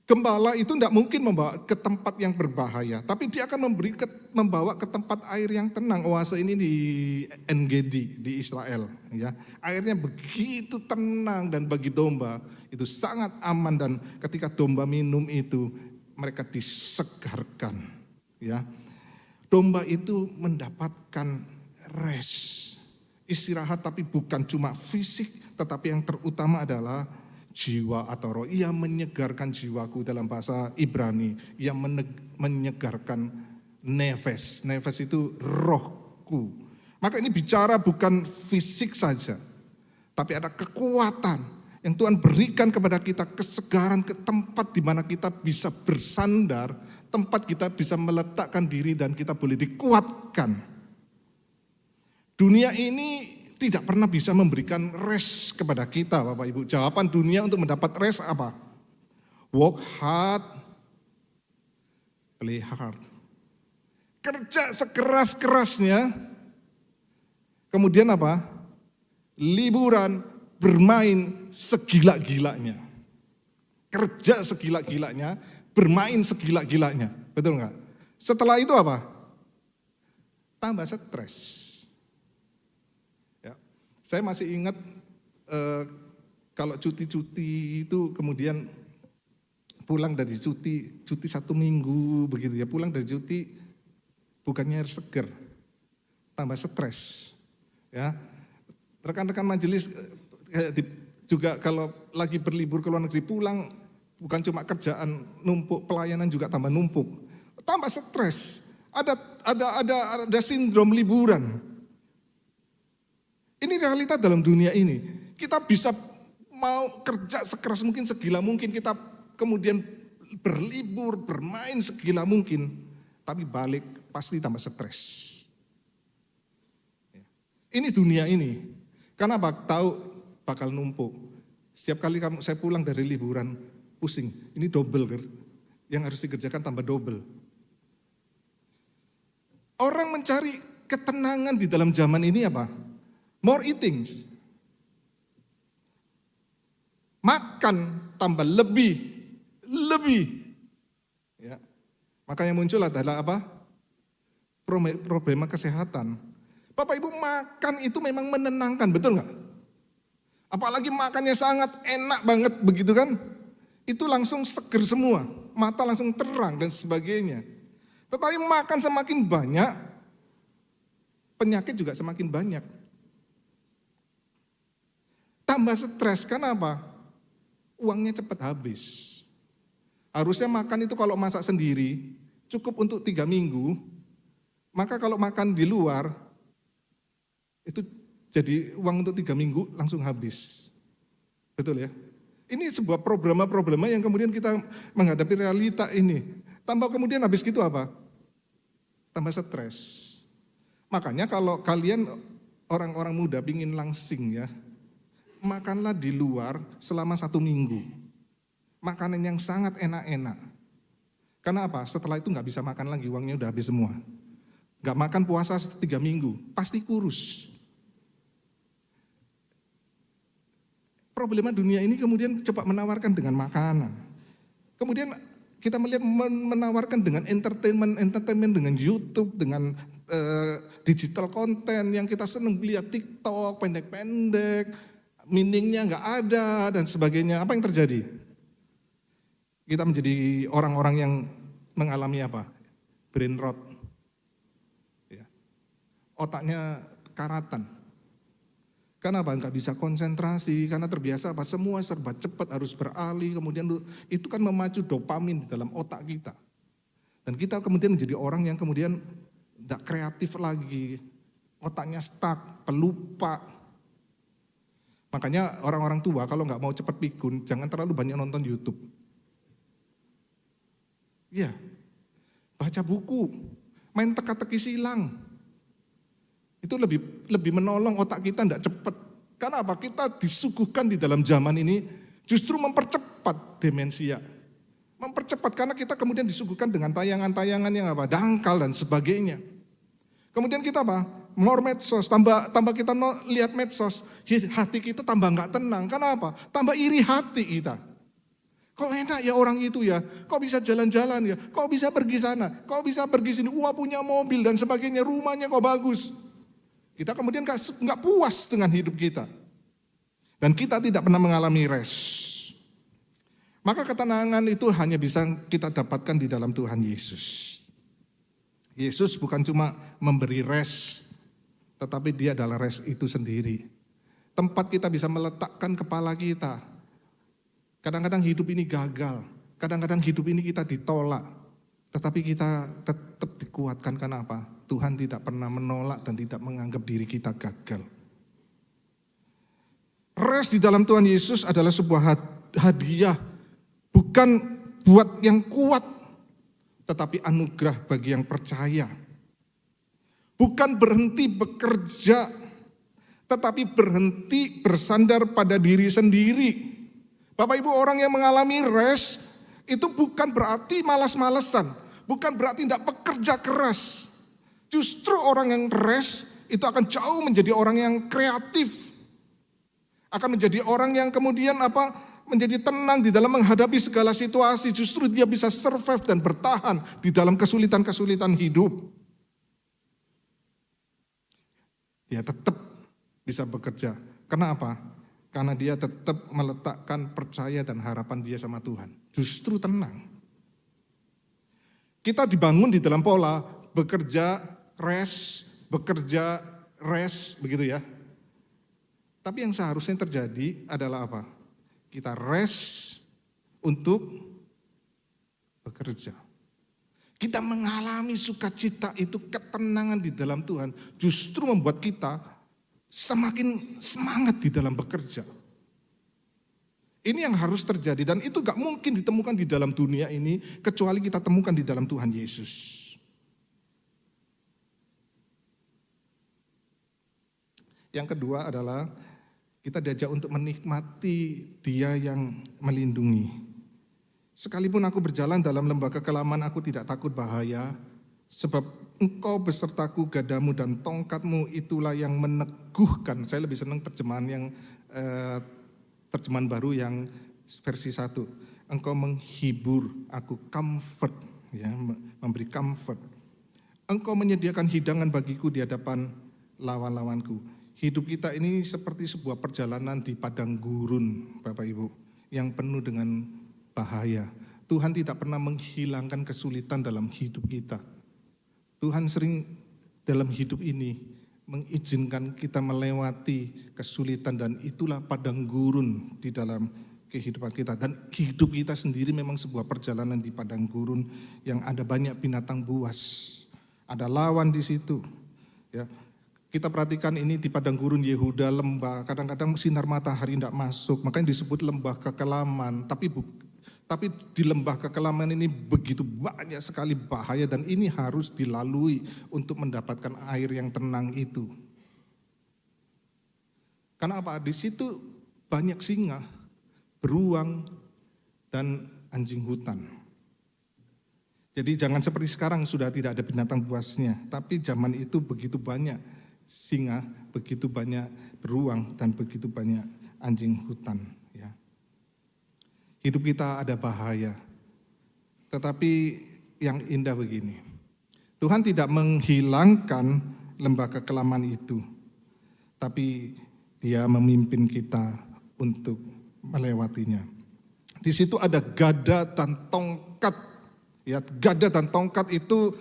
gembala itu tidak mungkin membawa ke tempat yang berbahaya, tapi dia akan membawa ke tempat air yang tenang. Oase ini di En-Gedi di Israel, ya. Airnya begitu tenang dan bagi domba itu sangat aman, dan ketika domba minum itu mereka disegarkan, ya. Domba itu mendapatkan rest, istirahat, tapi bukan cuma fisik, tetapi yang terutama adalah jiwa atau roh. Ia menyegarkan jiwaku dalam bahasa Ibrani. Ia menyegarkan nefes. Nefes itu rohku. Maka ini bicara bukan fisik saja, tapi ada kekuatan yang Tuhan berikan kepada kita, kesegaran ke tempat di mana kita bisa bersandar, tempat kita bisa meletakkan diri dan kita boleh dikuatkan. Dunia ini tidak pernah bisa memberikan rest kepada kita, Bapak Ibu. Jawaban dunia untuk mendapat rest apa? Work hard, play hard. Kerja sekeras-kerasnya, kemudian apa? Liburan, bermain segila-gilanya. Kerja segila-gilanya, bermain segila-gilanya. Betul nggak? Setelah itu apa? Tambah stres. Saya masih ingat kalau cuti-cuti itu kemudian pulang dari cuti 1 minggu begitu ya, pulang dari cuti bukannya seger, tambah stres, ya. Rekan-rekan majelis juga kalau lagi berlibur ke luar negeri pulang bukan cuma kerjaan numpuk, pelayanan juga tambah numpuk, tambah stres. Ada sindrom liburan. Ini realita dalam dunia ini. Kita bisa mau kerja sekeras mungkin, segila mungkin, kita kemudian berlibur, bermain segila mungkin, tapi balik pasti tambah stres. Ini dunia ini. Kenapa? Tahu bakal numpuk. Setiap kali saya pulang dari liburan, pusing. Ini double, yang harus dikerjakan tambah double. Orang mencari ketenangan di dalam zaman ini apa? More eatings. Makan tambah lebih. Ya. Maka yang muncul adalah apa? Problema kesehatan. Bapak Ibu, makan itu memang menenangkan, betul nggak? Apalagi makannya sangat enak banget begitu kan? Itu langsung seger semua, mata langsung terang dan sebagainya. Tetapi makan semakin banyak, penyakit juga semakin banyak. Tambah stres, kenapa? Uangnya cepat habis. Harusnya makan itu kalau masak sendiri, cukup untuk 3 minggu, Maka kalau makan di luar, itu jadi uang untuk 3 minggu langsung habis. Betul ya? Ini sebuah problema yang kemudian kita menghadapi realita ini. Tambah kemudian habis gitu apa? Tambah stres. Makanya kalau kalian orang-orang muda pingin langsing ya, makanlah di luar selama 1 minggu. Makanan yang sangat enak-enak. Karena apa? Setelah itu nggak bisa makan lagi, uangnya udah habis semua. Nggak makan puasa 3 minggu, pasti kurus. Problema dunia ini kemudian coba menawarkan dengan makanan. Kemudian kita melihat menawarkan dengan entertainment dengan YouTube, dengan digital konten yang kita senang lihat TikTok, pendek-pendek, meaningnya nggak ada dan sebagainya. Apa yang terjadi? Kita menjadi orang-orang yang mengalami apa? Brain rot. Ya. Otaknya karatan. Karena apa? Nggak bisa konsentrasi, karena terbiasa apa? Semua serba cepat, harus beralih, kemudian itu kan memacu dopamin di dalam otak kita. Dan kita kemudian menjadi orang yang kemudian nggak kreatif lagi, otaknya stuck, pelupa. Makanya orang-orang tua kalau nggak mau cepat pikun, jangan terlalu banyak nonton YouTube. Iya, baca buku, main teka-teki silang. Itu lebih menolong otak kita tidak cepat. Karena apa? Kita disuguhkan di dalam zaman ini justru mempercepat demensia. Mempercepat karena kita kemudian disuguhkan dengan tayangan-tayangan yang apa? Dangkal dan sebagainya. Kemudian kita apa? More medsos, tambah kita lihat medsos, hati kita tambah nggak tenang. Karena apa? Tambah iri hati kita. Kok enak ya orang itu ya, kok bisa jalan-jalan ya, kok bisa pergi sana, kok bisa pergi sini, wah punya mobil dan sebagainya, rumahnya kok bagus. Kita kemudian nggak puas dengan hidup kita. Dan kita tidak pernah mengalami rest. Maka ketenangan itu hanya bisa kita dapatkan di dalam Tuhan Yesus. Yesus bukan cuma memberi rest, tetapi dia adalah rest itu sendiri. Tempat kita bisa meletakkan kepala kita. Kadang-kadang hidup ini gagal, kadang-kadang hidup ini kita ditolak. Tetapi kita tetap dikuatkan karena apa? Tuhan tidak pernah menolak dan tidak menganggap diri kita gagal. Rest di dalam Tuhan Yesus adalah sebuah hadiah. Bukan buat yang kuat, tetapi anugerah bagi yang percaya. Bukan berhenti bekerja, tetapi berhenti bersandar pada diri sendiri. Bapak Ibu, orang yang mengalami rest itu bukan berarti malas-malesan, bukan berarti tidak bekerja keras. Justru orang yang rest itu akan jauh menjadi orang yang kreatif. Akan menjadi orang yang kemudian menjadi tenang di dalam menghadapi segala situasi. Justru dia bisa survive dan bertahan di dalam kesulitan-kesulitan hidup. Dia tetap bisa bekerja. Kenapa? Karena dia tetap meletakkan percaya dan harapan dia sama Tuhan. Justru tenang. Kita dibangun di dalam pola bekerja, rest, begitu ya. Tapi yang seharusnya terjadi adalah apa? Kita rest untuk bekerja. Kita mengalami sukacita itu, ketenangan di dalam Tuhan, justru membuat kita semakin semangat di dalam bekerja. Ini yang harus terjadi dan itu gak mungkin ditemukan di dalam dunia ini kecuali kita temukan di dalam Tuhan Yesus. Yang kedua adalah kita diajak untuk menikmati Dia yang melindungi. Sekalipun aku berjalan dalam lembah kekelaman, aku tidak takut bahaya, sebab Engkau besertaku, gadamu dan tongkatmu itulah yang meneguhkan. Saya lebih senang terjemahan baru yang versi 1. Engkau menghibur aku, comfort, ya, memberi comfort. Engkau menyediakan hidangan bagiku di hadapan lawan-lawanku. Hidup kita ini seperti sebuah perjalanan di padang gurun, Bapak Ibu, yang penuh dengan bahaya. Tuhan tidak pernah menghilangkan kesulitan dalam hidup kita. Tuhan sering dalam hidup ini mengizinkan kita melewati kesulitan dan itulah padang gurun di dalam kehidupan kita. Dan hidup kita sendiri memang sebuah perjalanan di padang gurun yang ada banyak binatang buas, ada lawan di situ. Ya, kita perhatikan ini di padang gurun Yehuda, lembah, kadang-kadang sinar matahari tidak masuk, makanya disebut lembah kekelaman. Tapi di lembah kekelaman ini begitu banyak sekali bahaya dan ini harus dilalui untuk mendapatkan air yang tenang itu. Karena apa? Di situ banyak singa, beruang, dan anjing hutan. Jadi jangan seperti sekarang sudah tidak ada binatang buasnya, tapi zaman itu begitu banyak singa, begitu banyak beruang, dan begitu banyak anjing hutan. Ya. Hidup kita ada bahaya, tetapi yang indah begini, Tuhan tidak menghilangkan lembah kekelaman itu, tapi Dia memimpin kita untuk melewatinya. Di situ ada gada dan tongkat. Ya, gada dan tongkat itu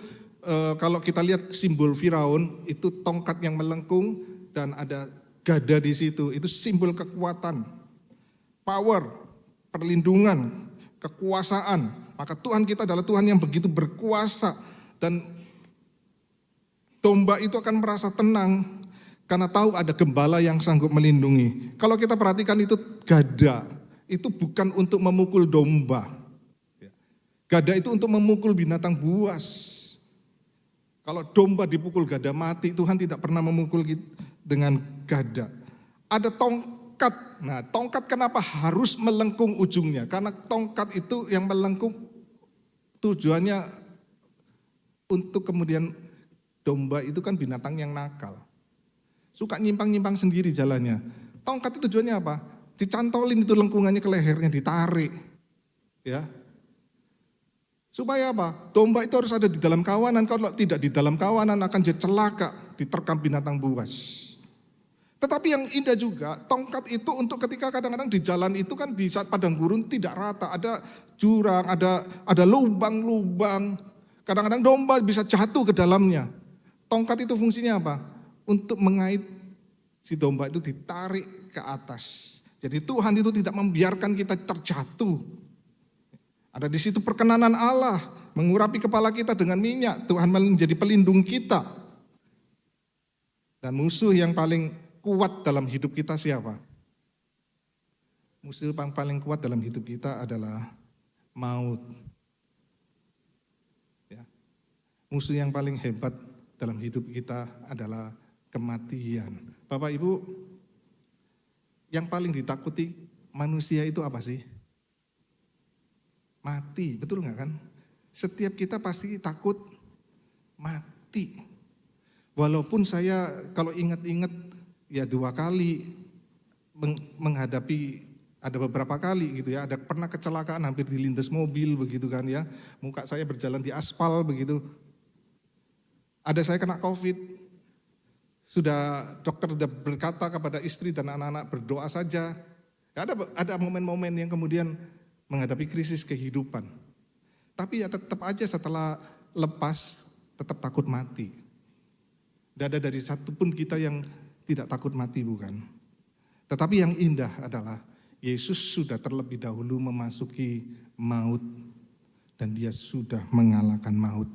kalau kita lihat simbol Firaun itu tongkat yang melengkung dan ada gada di situ. Itu simbol kekuatan, power, perlindungan, kekuasaan. Maka Tuhan kita adalah Tuhan yang begitu berkuasa dan domba itu akan merasa tenang karena tahu ada gembala yang sanggup melindungi. Kalau kita perhatikan itu gada, itu bukan untuk memukul domba. Gada itu untuk memukul binatang buas. Kalau domba dipukul gada mati, Tuhan tidak pernah memukul dengan gada. Ada tongkat. Nah, tongkat kenapa harus melengkung ujungnya? Karena tongkat itu yang melengkung tujuannya untuk kemudian domba itu kan binatang yang nakal. Suka nyimpang-nyimpang sendiri jalannya. Tongkat itu tujuannya apa? Dicantolin itu lengkungannya ke lehernya, ditarik. Ya. Supaya apa? Domba itu harus ada di dalam kawanan. Kalau tidak di dalam kawanan akan jadi celaka, diterkam binatang buas. Tetapi yang indah juga, tongkat itu untuk ketika kadang-kadang di jalan itu kan di saat padang gurun tidak rata. Ada jurang, ada lubang-lubang. Kadang-kadang domba bisa jatuh ke dalamnya. Tongkat itu fungsinya apa? Untuk mengait si domba itu ditarik ke atas. Jadi Tuhan itu tidak membiarkan kita terjatuh. Ada di situ perkenanan Allah, mengurapi kepala kita dengan minyak. Tuhan menjadi pelindung kita. Dan musuh yang paling kuat dalam hidup kita siapa? Musuh yang paling kuat dalam hidup kita adalah maut. Ya. Musuh yang paling hebat dalam hidup kita adalah kematian. Bapak Ibu, yang paling ditakuti manusia itu apa sih? Mati, betul nggak kan? Setiap kita pasti takut mati. Walaupun saya kalau ingat-ingat ya 2 kali menghadapi, ada beberapa kali gitu ya, ada pernah kecelakaan hampir dilindas mobil begitu kan ya, muka saya berjalan di aspal begitu. Ada saya kena COVID. Sudah dokter sudah berkata kepada istri dan anak-anak berdoa saja. Ada momen-momen yang kemudian menghadapi krisis kehidupan. Tapi ya tetap aja setelah lepas tetap takut mati. Tidak ada dari satu pun kita yang tidak takut mati, bukan? Tetapi yang indah adalah Yesus sudah terlebih dahulu memasuki maut dan Dia sudah mengalahkan maut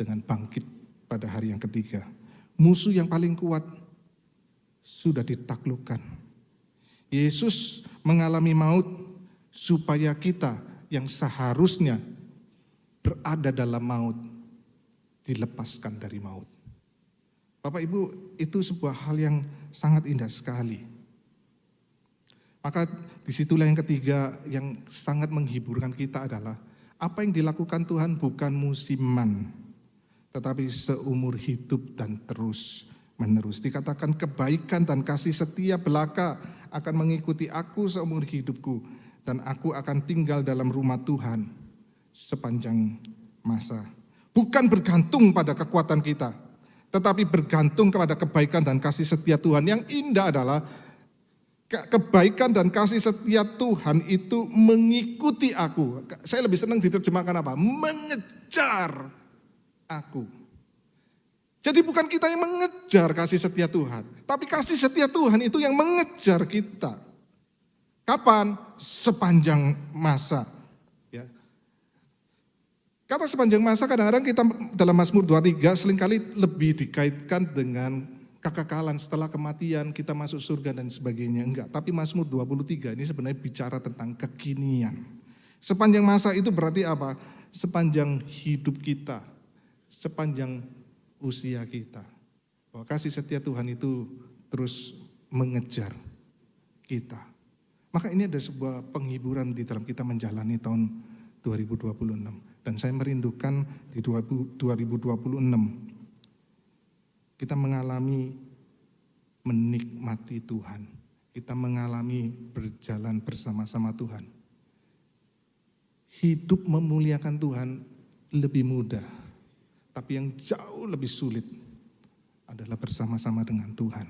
dengan bangkit pada hari yang ketiga. Musuh yang paling kuat sudah ditaklukkan. Yesus mengalami maut supaya kita yang seharusnya berada dalam maut dilepaskan dari maut. Bapak Ibu, itu sebuah hal yang sangat indah sekali. Maka disitulah yang ketiga yang sangat menghiburkan kita adalah apa yang dilakukan Tuhan bukan musiman, tetapi seumur hidup dan terus menerus. Dikatakan kebaikan dan kasih setia belaka akan mengikuti aku seumur hidupku. Dan aku akan tinggal dalam rumah Tuhan sepanjang masa. Bukan bergantung pada kekuatan kita, tetapi bergantung kepada kebaikan dan kasih setia Tuhan. Yang indah adalah kebaikan dan kasih setia Tuhan itu mengikuti aku. Saya lebih senang diterjemahkan apa? Mengejar aku. Jadi bukan kita yang mengejar kasih setia Tuhan, tapi kasih setia Tuhan itu yang mengejar kita. Kapan? Sepanjang masa. Ya. Kata sepanjang masa kadang-kadang kita dalam Mazmur 23 seringkali lebih dikaitkan dengan kekekalan setelah kematian, kita masuk surga dan sebagainya. Enggak, tapi Mazmur 23 ini sebenarnya bicara tentang kekinian. Sepanjang masa itu berarti apa? Sepanjang hidup kita, sepanjang usia kita. Bahwa kasih setia Tuhan itu terus mengejar kita. Maka ini ada sebuah penghiburan di dalam kita menjalani tahun 2026. Dan saya merindukan di 2026 kita mengalami menikmati Tuhan. Kita mengalami berjalan bersama-sama Tuhan. Hidup memuliakan Tuhan lebih mudah. Tapi yang jauh lebih sulit adalah bersama-sama dengan Tuhan.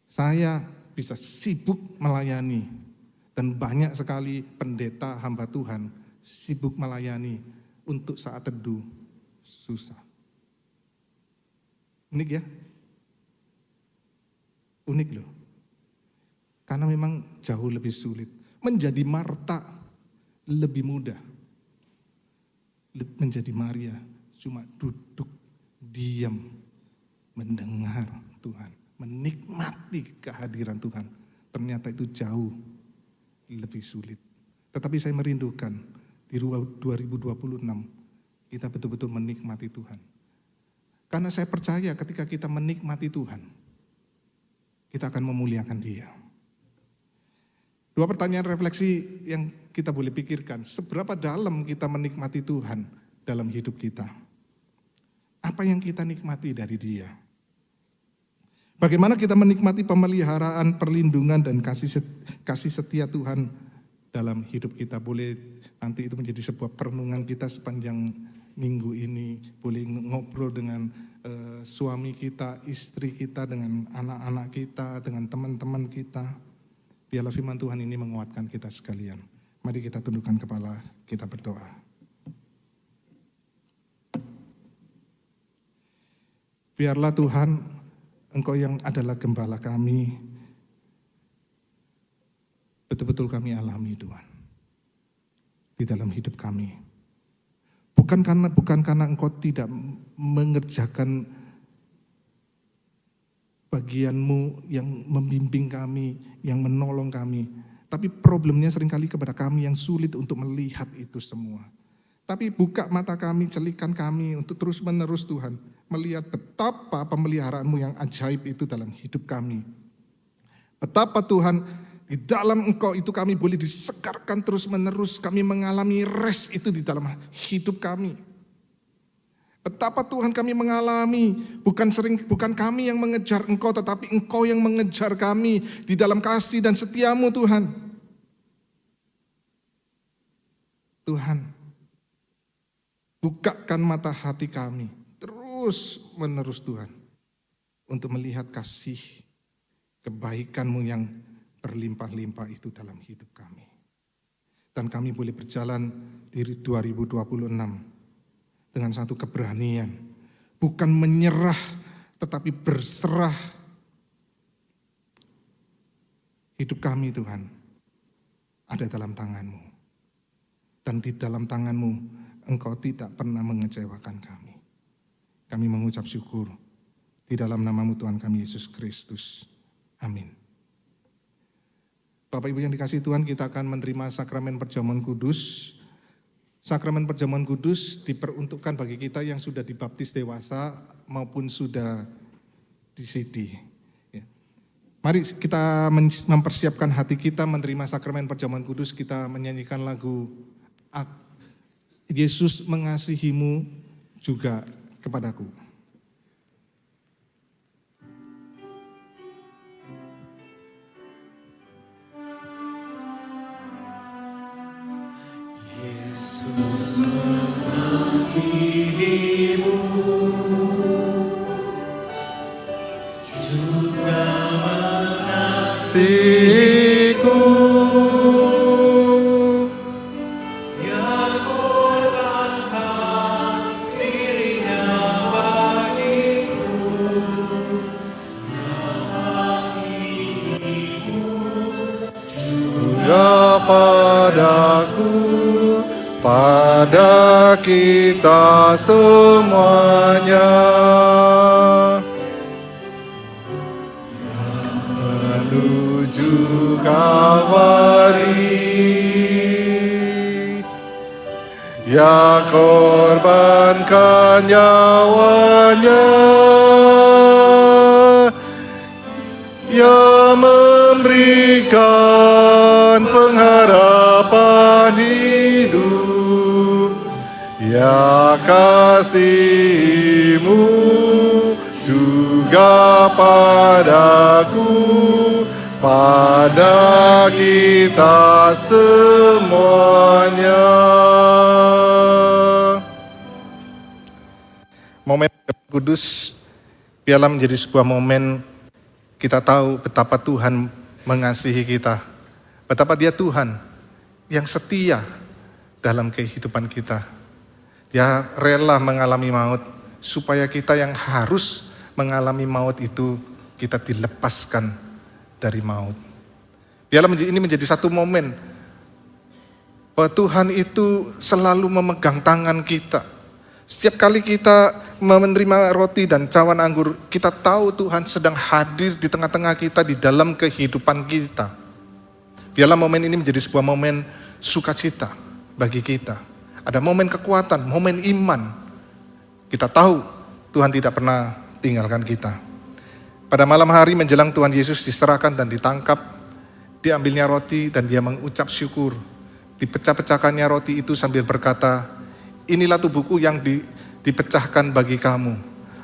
Saya bisa sibuk melayani dan banyak sekali pendeta hamba Tuhan sibuk melayani untuk saat teduh susah. Unik ya? Unik loh. Karena memang jauh lebih sulit. Menjadi Marta lebih mudah. Menjadi Maria cuma duduk, diam, mendengar Tuhan, menikmati kehadiran Tuhan. Ternyata itu jauh lebih sulit. Tetapi saya merindukan di 2026 kita betul-betul menikmati Tuhan. Karena saya percaya ketika kita menikmati Tuhan, kita akan memuliakan Dia. Dua pertanyaan refleksi yang kita boleh pikirkan. Seberapa dalam kita menikmati Tuhan dalam hidup kita? Apa yang kita nikmati dari Dia? Bagaimana kita menikmati pemeliharaan, perlindungan, dan kasih setia Tuhan dalam hidup kita? Boleh nanti itu menjadi sebuah perenungan kita sepanjang minggu ini. Boleh ngobrol dengan suami kita, istri kita, dengan anak-anak kita, dengan teman-teman kita. Biarlah firman Tuhan ini menguatkan kita sekalian. Mari kita tundukkan kepala, kita berdoa. Biarlah Tuhan, Engkau yang adalah gembala kami, betul-betul kami alami Tuhan di dalam hidup kami. Bukan karena Engkau tidak mengerjakan bagian-Mu yang membimbing kami, yang menolong kami. Tapi problemnya seringkali kepada kami yang sulit untuk melihat itu semua. Tapi buka mata kami, celikan kami untuk terus-menerus Tuhan melihat betapa pemeliharaan-Mu yang ajaib itu dalam hidup kami. Betapa Tuhan di dalam Engkau itu kami boleh disegarkan terus-menerus, kami mengalami rest itu di dalam hidup kami. Betapa Tuhan kami mengalami, bukan kami yang mengejar Engkau, tetapi Engkau yang mengejar kami di dalam kasih dan setia-Mu Tuhan. Tuhan, bukakan mata hati kami terus-menerus Tuhan, untuk melihat kasih kebaikan-Mu yang berlimpah-limpah itu dalam hidup kami. Dan kami boleh berjalan di 2026 dengan satu keberanian. Bukan menyerah, tetapi berserah. Hidup kami Tuhan ada dalam tangan-Mu. Dan di dalam tangan-Mu Engkau tidak pernah mengecewakan kami. Kami mengucap syukur di dalam nama-Mu Tuhan kami Yesus Kristus. Amin. Bapak Ibu yang dikasihi Tuhan, kita akan menerima sakramen perjamuan kudus. Sakramen perjamuan kudus diperuntukkan bagi kita yang sudah dibaptis dewasa maupun sudah disidih. Ya. Mari kita mempersiapkan hati kita menerima sakramen perjamuan kudus. Kita menyanyikan lagu Yesus mengasihimu juga kepadaku. Mengasihimu juga mengasihiku, yang korbankan dirinya bagiku, yang mengasihimu juga padaku. pada kita semuanya. Menuju Kalvari, Ya korbankan nyawanya, Ya memberikan pengharapan hidup, Ya kasih-Mu juga padaku, pada kita semuanya. Momen kudus biarlah menjadi sebuah momen kita tahu betapa Tuhan mengasihi kita, betapa Dia Tuhan yang setia dalam kehidupan kita. Dia rela mengalami maut supaya kita yang harus mengalami maut itu kita dilepaskan dari maut. Biarlah ini menjadi satu momen bahwa Tuhan itu selalu memegang tangan kita. Setiap kali kita menerima roti dan cawan anggur, kita tahu Tuhan sedang hadir di tengah-tengah kita, di dalam kehidupan kita. Biarlah momen ini menjadi sebuah momen sukacita bagi kita. Ada momen kekuatan, momen iman. Kita tahu Tuhan tidak pernah tinggalkan kita. Pada malam hari menjelang Tuhan Yesus diserahkan dan ditangkap, diambilnya roti dan Dia mengucap syukur. Dipecah-pecahkannya roti itu sambil berkata, inilah tubuhku yang dipecahkan bagi kamu.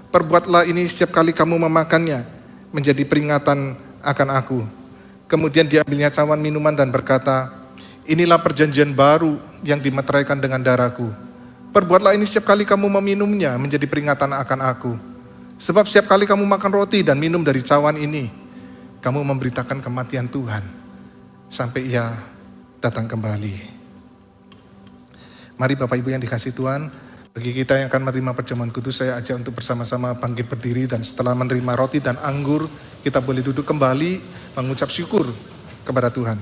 Perbuatlah ini setiap kali kamu memakannya, menjadi peringatan akan aku. Kemudian diambilnya cawan minuman dan berkata, inilah perjanjian baru yang dimeteraikan dengan darahku. Perbuatlah ini setiap kali kamu meminumnya, menjadi peringatan akan aku. Sebab setiap kali kamu makan roti dan minum dari cawan ini, kamu memberitakan kematian Tuhan sampai Ia datang kembali. Mari Bapak Ibu yang dikasihi Tuhan, bagi kita yang akan menerima perjamuan kudus, saya ajak untuk bersama-sama bangkit berdiri, dan setelah menerima roti dan anggur, kita boleh duduk kembali mengucap syukur kepada Tuhan.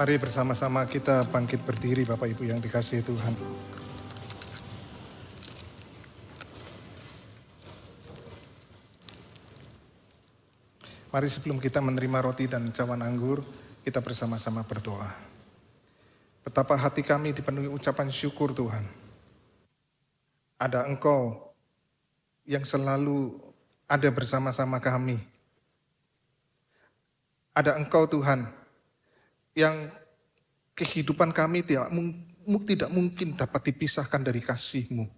Mari bersama-sama kita bangkit berdiri Bapak Ibu yang dikasihi Tuhan. Mari sebelum kita menerima roti dan cawan anggur, kita bersama-sama berdoa. Betapa hati kami dipenuhi ucapan syukur Tuhan. Ada Engkau yang selalu ada bersama-sama kami. Ada Engkau Tuhan yang kehidupan kami tidak mungkin dapat dipisahkan dari kasih-Mu.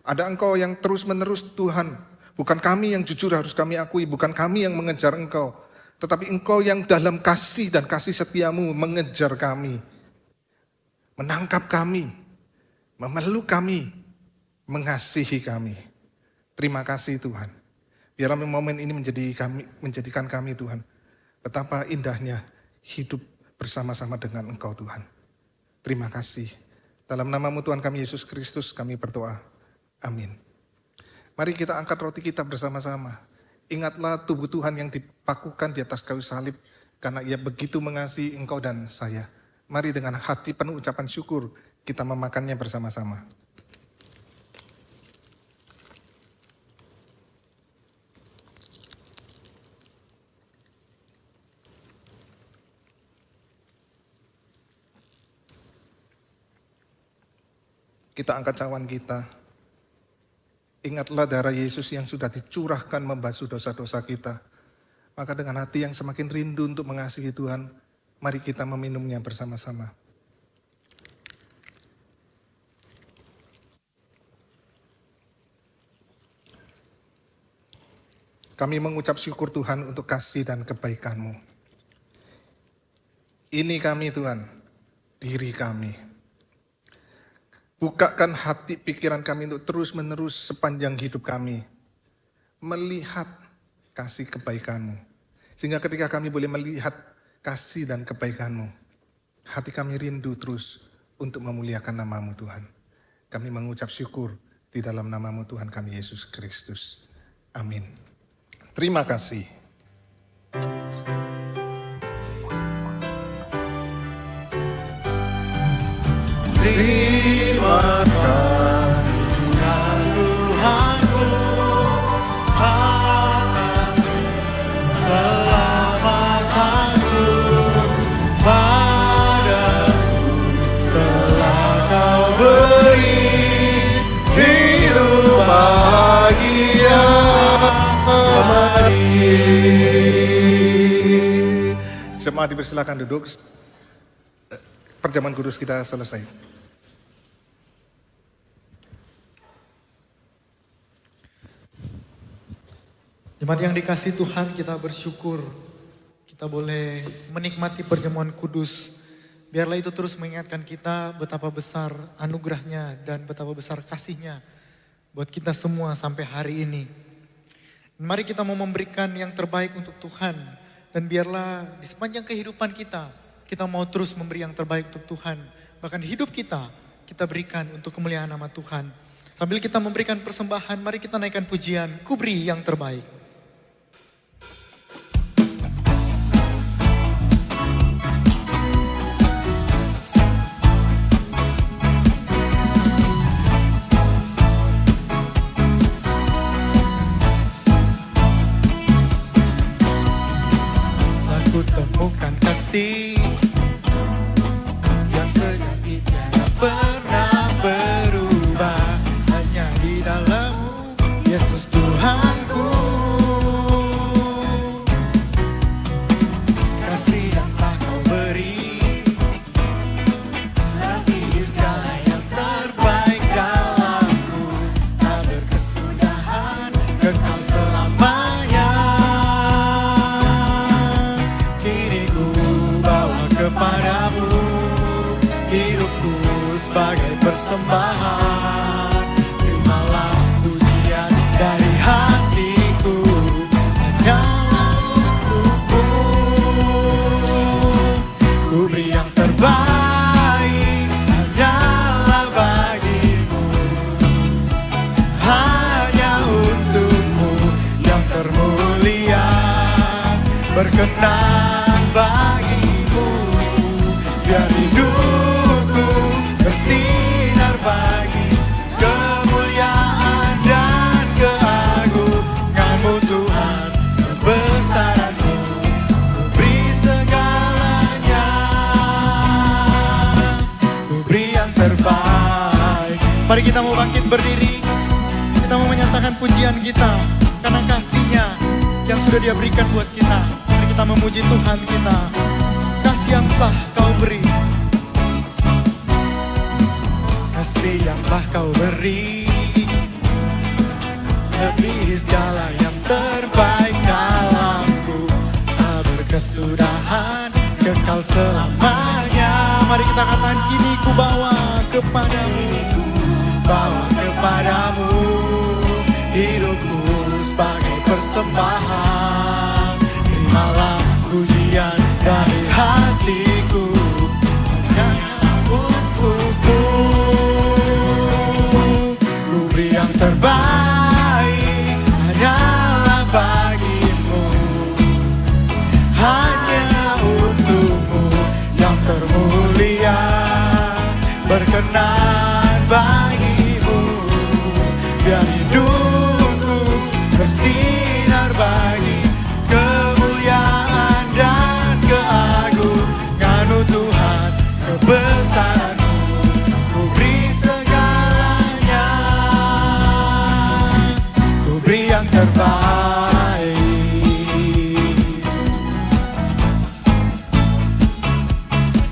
Ada Engkau yang terus-menerus Tuhan, bukan kami yang jujur harus kami akui, bukan kami yang mengejar Engkau, tetapi Engkau yang dalam kasih dan kasih setia-Mu mengejar kami, menangkap kami, memeluk kami, mengasihi kami. Terima kasih Tuhan. Biarlah momen ini menjadikan kami Tuhan, betapa indahnya hidup bersama-sama dengan Engkau Tuhan. Terima kasih. Dalam nama-Mu Tuhan kami Yesus Kristus kami berdoa. Amin. Mari kita angkat roti kita bersama-sama. Ingatlah tubuh Tuhan yang dipakukan di atas kayu salib, karena Ia begitu mengasihi engkau dan saya. Mari dengan hati penuh ucapan syukur kita memakannya bersama-sama. Kita angkat cawan kita. Ingatlah darah Yesus yang sudah dicurahkan membasuh dosa-dosa kita. Maka dengan hati yang semakin rindu untuk mengasihi Tuhan, mari kita meminumnya bersama-sama. Kami mengucap syukur Tuhan untuk kasih dan kebaikan-Mu. Ini kami Tuhan, diri kami. Bukakan hati pikiran kami untuk terus-menerus sepanjang hidup kami melihat kasih kebaikan-Mu. Sehingga ketika kami boleh melihat kasih dan kebaikan-Mu, hati kami rindu terus untuk memuliakan nama-Mu Tuhan. Kami mengucap syukur di dalam nama-Mu Tuhan kami Yesus Kristus. Amin. Terima kasih. Terima kasih ya Tuhanku atas keselamatanku, padaku telah Kau beri hidup bahagia. Jemaat dipersilakan duduk. Perjamuan kudus kita selesai. Jemaat yang dikasihi Tuhan, kita bersyukur kita boleh menikmati perjamuan kudus. Biarlah itu terus mengingatkan kita betapa besar anugerahnya dan betapa besar kasihnya buat kita semua sampai hari ini. Mari kita mau memberikan yang terbaik untuk Tuhan. Dan biarlah di sepanjang kehidupan kita mau terus memberi yang terbaik untuk Tuhan. Bahkan hidup kita berikan untuk kemuliaan nama Tuhan. Sambil kita memberikan persembahan, mari kita naikkan pujian, Ku beri yang terbaik. Aku temukan kasih yang sejati tiada pernah berubah, hanya di dalam-Mu Yesus Tuhanku. Kasih yang telah Kau beri lebih segala yang terbaik dalamku, tak berkesudahan, kekal selamanya. Kini ku bawa kepadamu hidupku sebagai persembahan. Terimalah pujian dari hatiku, hanyalah untukmu. Ku beri yang terbaik, hanyalah bagimu, hanya untukmu yang termulia, berkenan bagimu. terbaik. Mari kita mau bangkit berdiri. Kita mau menyatakan pujian kita karena kasih-Nya yang sudah Dia berikan buat kita. Mari kita memuji Tuhan kita. Kasih yang telah Kau beri, kasih yang telah Kau beri, lebih segala yang terbaik dalamku, tak berkesudahan, kekal selamanya. Mari kita katakan, kini ku bawa kepadamu, bawa kepadamu hidupku sebagai persembahan. Terimalah pujian dari hatiku, hanya untukmu. Ku beri yang terbaik hanyalah bagimu, hanya untukmu yang termulia, berkenan bagimu. Biar hidupku bersinar bagi kemuliaan dan keagungan-Mu Tuhan, kebesaran-Mu. Ku beri segalanya, ku beri yang terbaik,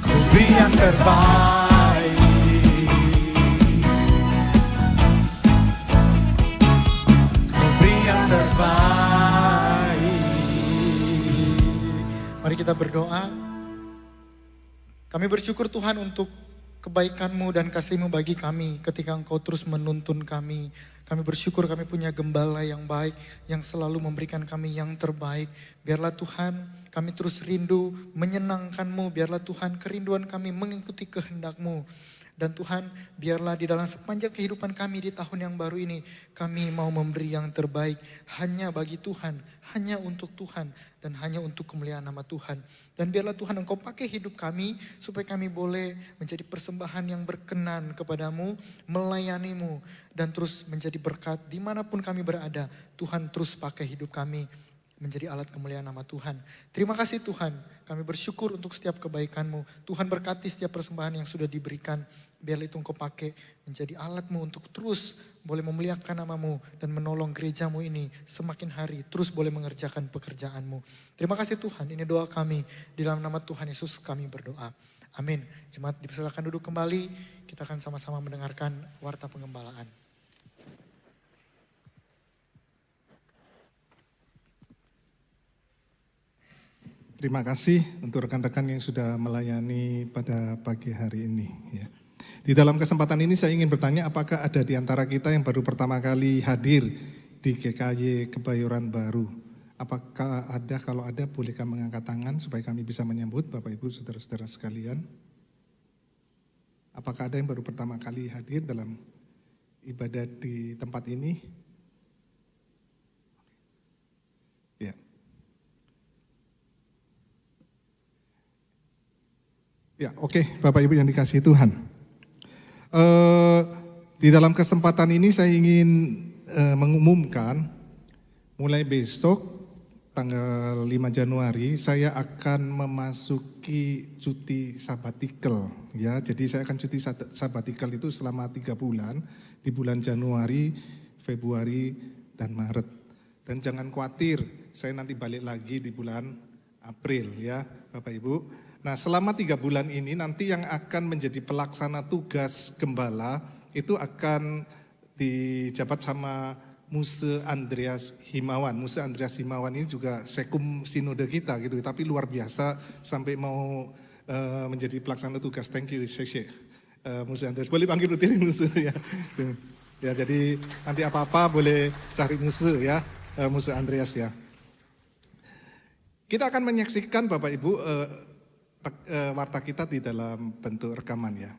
ku beri yang terbaik, ku beri yang terbaik. Mari kita berdoa. Kami bersyukur Tuhan untuk kebaikan-Mu dan kasih-Mu bagi kami ketika Engkau terus menuntun kami. Kami bersyukur kami punya gembala yang baik, yang selalu memberikan kami yang terbaik. Biarlah Tuhan kami terus rindu menyenangkan-Mu. Biarlah Tuhan kerinduan kami mengikuti kehendak-Mu. Dan Tuhan, biarlah di dalam sepanjang kehidupan kami di tahun yang baru ini, kami mau memberi yang terbaik hanya bagi Tuhan, hanya untuk Tuhan, dan hanya untuk kemuliaan nama Tuhan. Dan biarlah Tuhan Engkau pakai hidup kami, supaya kami boleh menjadi persembahan yang berkenan kepadamu, melayani-Mu, dan terus menjadi berkat dimanapun kami berada. Tuhan terus pakai hidup kami menjadi alat kemuliaan nama Tuhan. Terima kasih Tuhan, kami bersyukur untuk setiap kebaikan-Mu. Tuhan berkati setiap persembahan yang sudah diberikan. Biarlah itu Engkau pakai menjadi alat-Mu untuk terus boleh memuliakan nama-Mu dan menolong gereja-Mu ini semakin hari terus boleh mengerjakan pekerjaan-Mu. Terima kasih Tuhan, ini doa kami. Di dalam nama Tuhan Yesus kami berdoa. Amin. Jemaat dipersilakan duduk kembali, kita akan sama-sama mendengarkan warta pengembalaan. Terima kasih untuk rekan-rekan yang sudah melayani pada pagi hari ini. Ya. Di dalam kesempatan ini saya ingin bertanya, apakah ada di antara kita yang baru pertama kali hadir di GKY Kebayoran Baru? Apakah ada? Kalau ada, bolehkah mengangkat tangan supaya kami bisa menyambut Bapak Ibu saudara-saudara sekalian? Apakah ada yang baru pertama kali hadir dalam ibadah di tempat ini? Ya. Ya, oke, Bapak Ibu yang dikasihi Tuhan. Di dalam kesempatan ini saya ingin mengumumkan mulai besok tanggal 5 Januari saya akan memasuki cuti sabbatical ya. Jadi saya akan cuti sabbatical itu selama 3 bulan di bulan Januari, Februari dan Maret. Dan jangan khawatir, saya nanti balik lagi di bulan April ya, Bapak Ibu. Nah, selama 3 bulan ini nanti yang akan menjadi pelaksana tugas gembala itu akan dijabat sama Muse Andreas Himawan. Muse Andreas Himawan ini juga sekum sinode kita gitu, tapi luar biasa sampai mau menjadi pelaksana tugas. Thank you, Sheikh. Muse Andreas. Boleh panggil rutin Muse ya. Ya, jadi nanti apa-apa boleh cari Muse ya, Muse Andreas ya. Kita akan menyaksikan Bapak Ibu warta kita di dalam bentuk rekaman ya.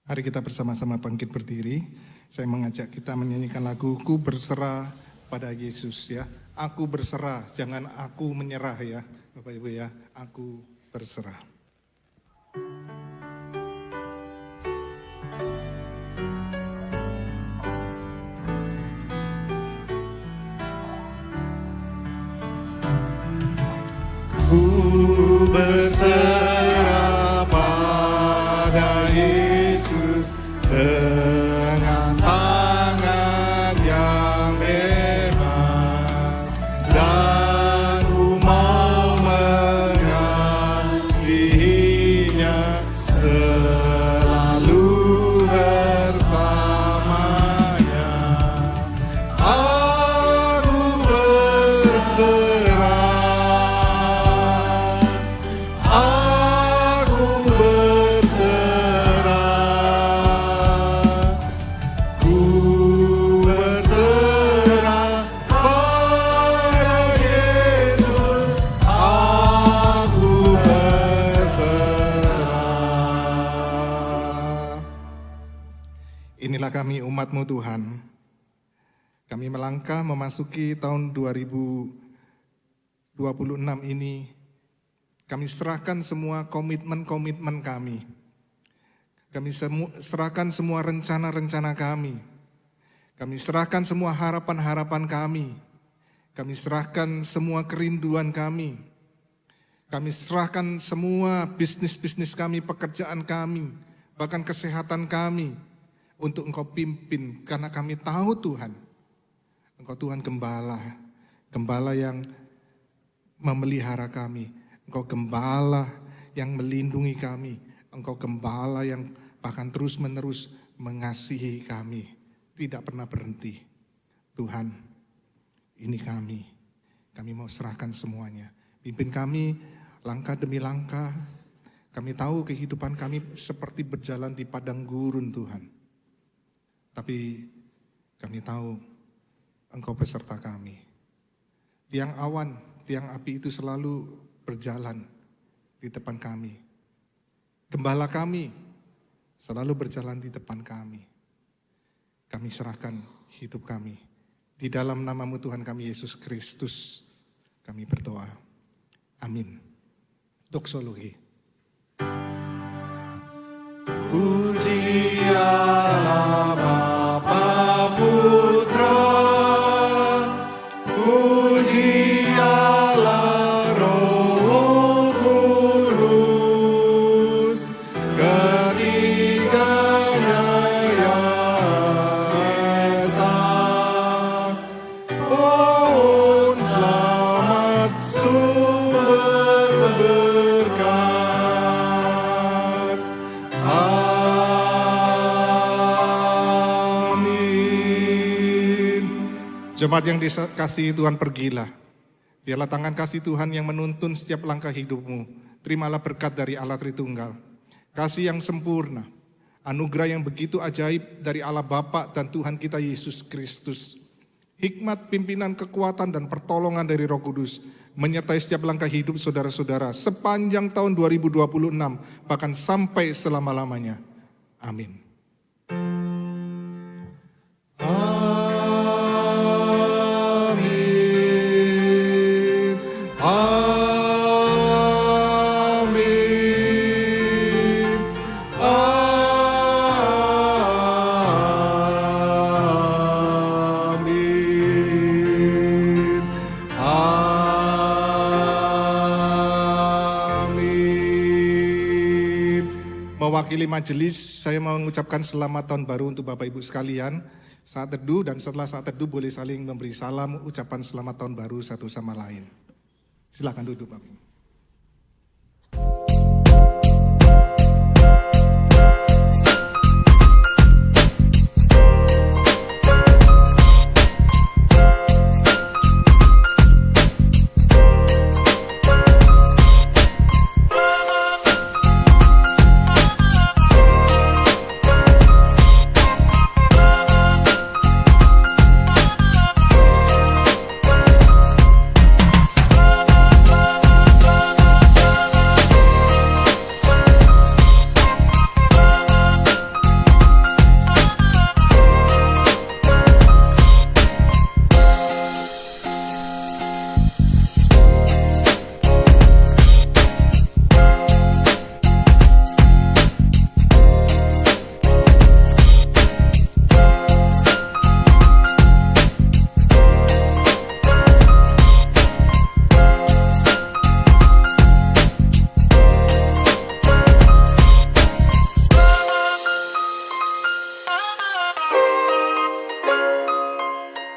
Mari kita bersama-sama bangkit berdiri. Saya mengajak kita menyanyikan lagu Ku Berserah pada Yesus ya. Aku berserah, jangan aku menyerah ya. Bapak Ibu ya, aku berserah. Ku berserah pada Yesus dengan tangan yang bebas, dan ku mau mengasihinya selalu bersamanya. Aku berserah. Inilah kami umat-Mu Tuhan. Kami melangkah memasuki tahun 2026 ini. Kami serahkan semua komitmen-komitmen kami. Kami serahkan semua rencana-rencana kami. Kami serahkan semua harapan-harapan kami. Kami serahkan semua kerinduan kami. Kami serahkan semua bisnis-bisnis kami, pekerjaan kami, bahkan kesehatan kami untuk Engkau pimpin. Karena kami tahu Tuhan, Engkau Tuhan gembala, gembala yang memelihara kami. Engkau gembala yang melindungi kami. Engkau gembala yang bahkan terus-menerus mengasihi kami. Tidak pernah berhenti. Tuhan, ini kami. Kami mau serahkan semuanya. Pimpin kami langkah demi langkah. Kami tahu kehidupan kami seperti berjalan di padang gurun Tuhan. Tapi kami tahu Engkau beserta kami. Tiang awan, tiang api itu selalu berjalan di depan kami. Gembala kami selalu berjalan di depan kami. Kami serahkan hidup kami. Di dalam nama-Mu Tuhan kami Yesus Kristus kami berdoa. Amin. Doksologi. Puji Allah Bapa Putra, puji Allah Roh Kudus, ketiganya yang esa. Pohon selamat sumber berkat. Jemaat yang dikasihi Tuhan, pergilah. Biarlah tangan kasih Tuhan yang menuntun setiap langkah hidupmu. Terimalah berkat dari Allah Tritunggal. Kasih yang sempurna, anugerah yang begitu ajaib dari Allah Bapa dan Tuhan kita Yesus Kristus. Hikmat, pimpinan, kekuatan, dan pertolongan dari Roh Kudus menyertai setiap langkah hidup saudara-saudara sepanjang tahun 2026, bahkan sampai selama-lamanya. Amin. Mewakili majelis, saya mau mengucapkan selamat tahun baru untuk Bapak Ibu sekalian. Saat teduh dan setelah saat teduh boleh saling memberi salam, ucapan selamat tahun baru satu sama lain. Silakan duduk Bapak Ibu.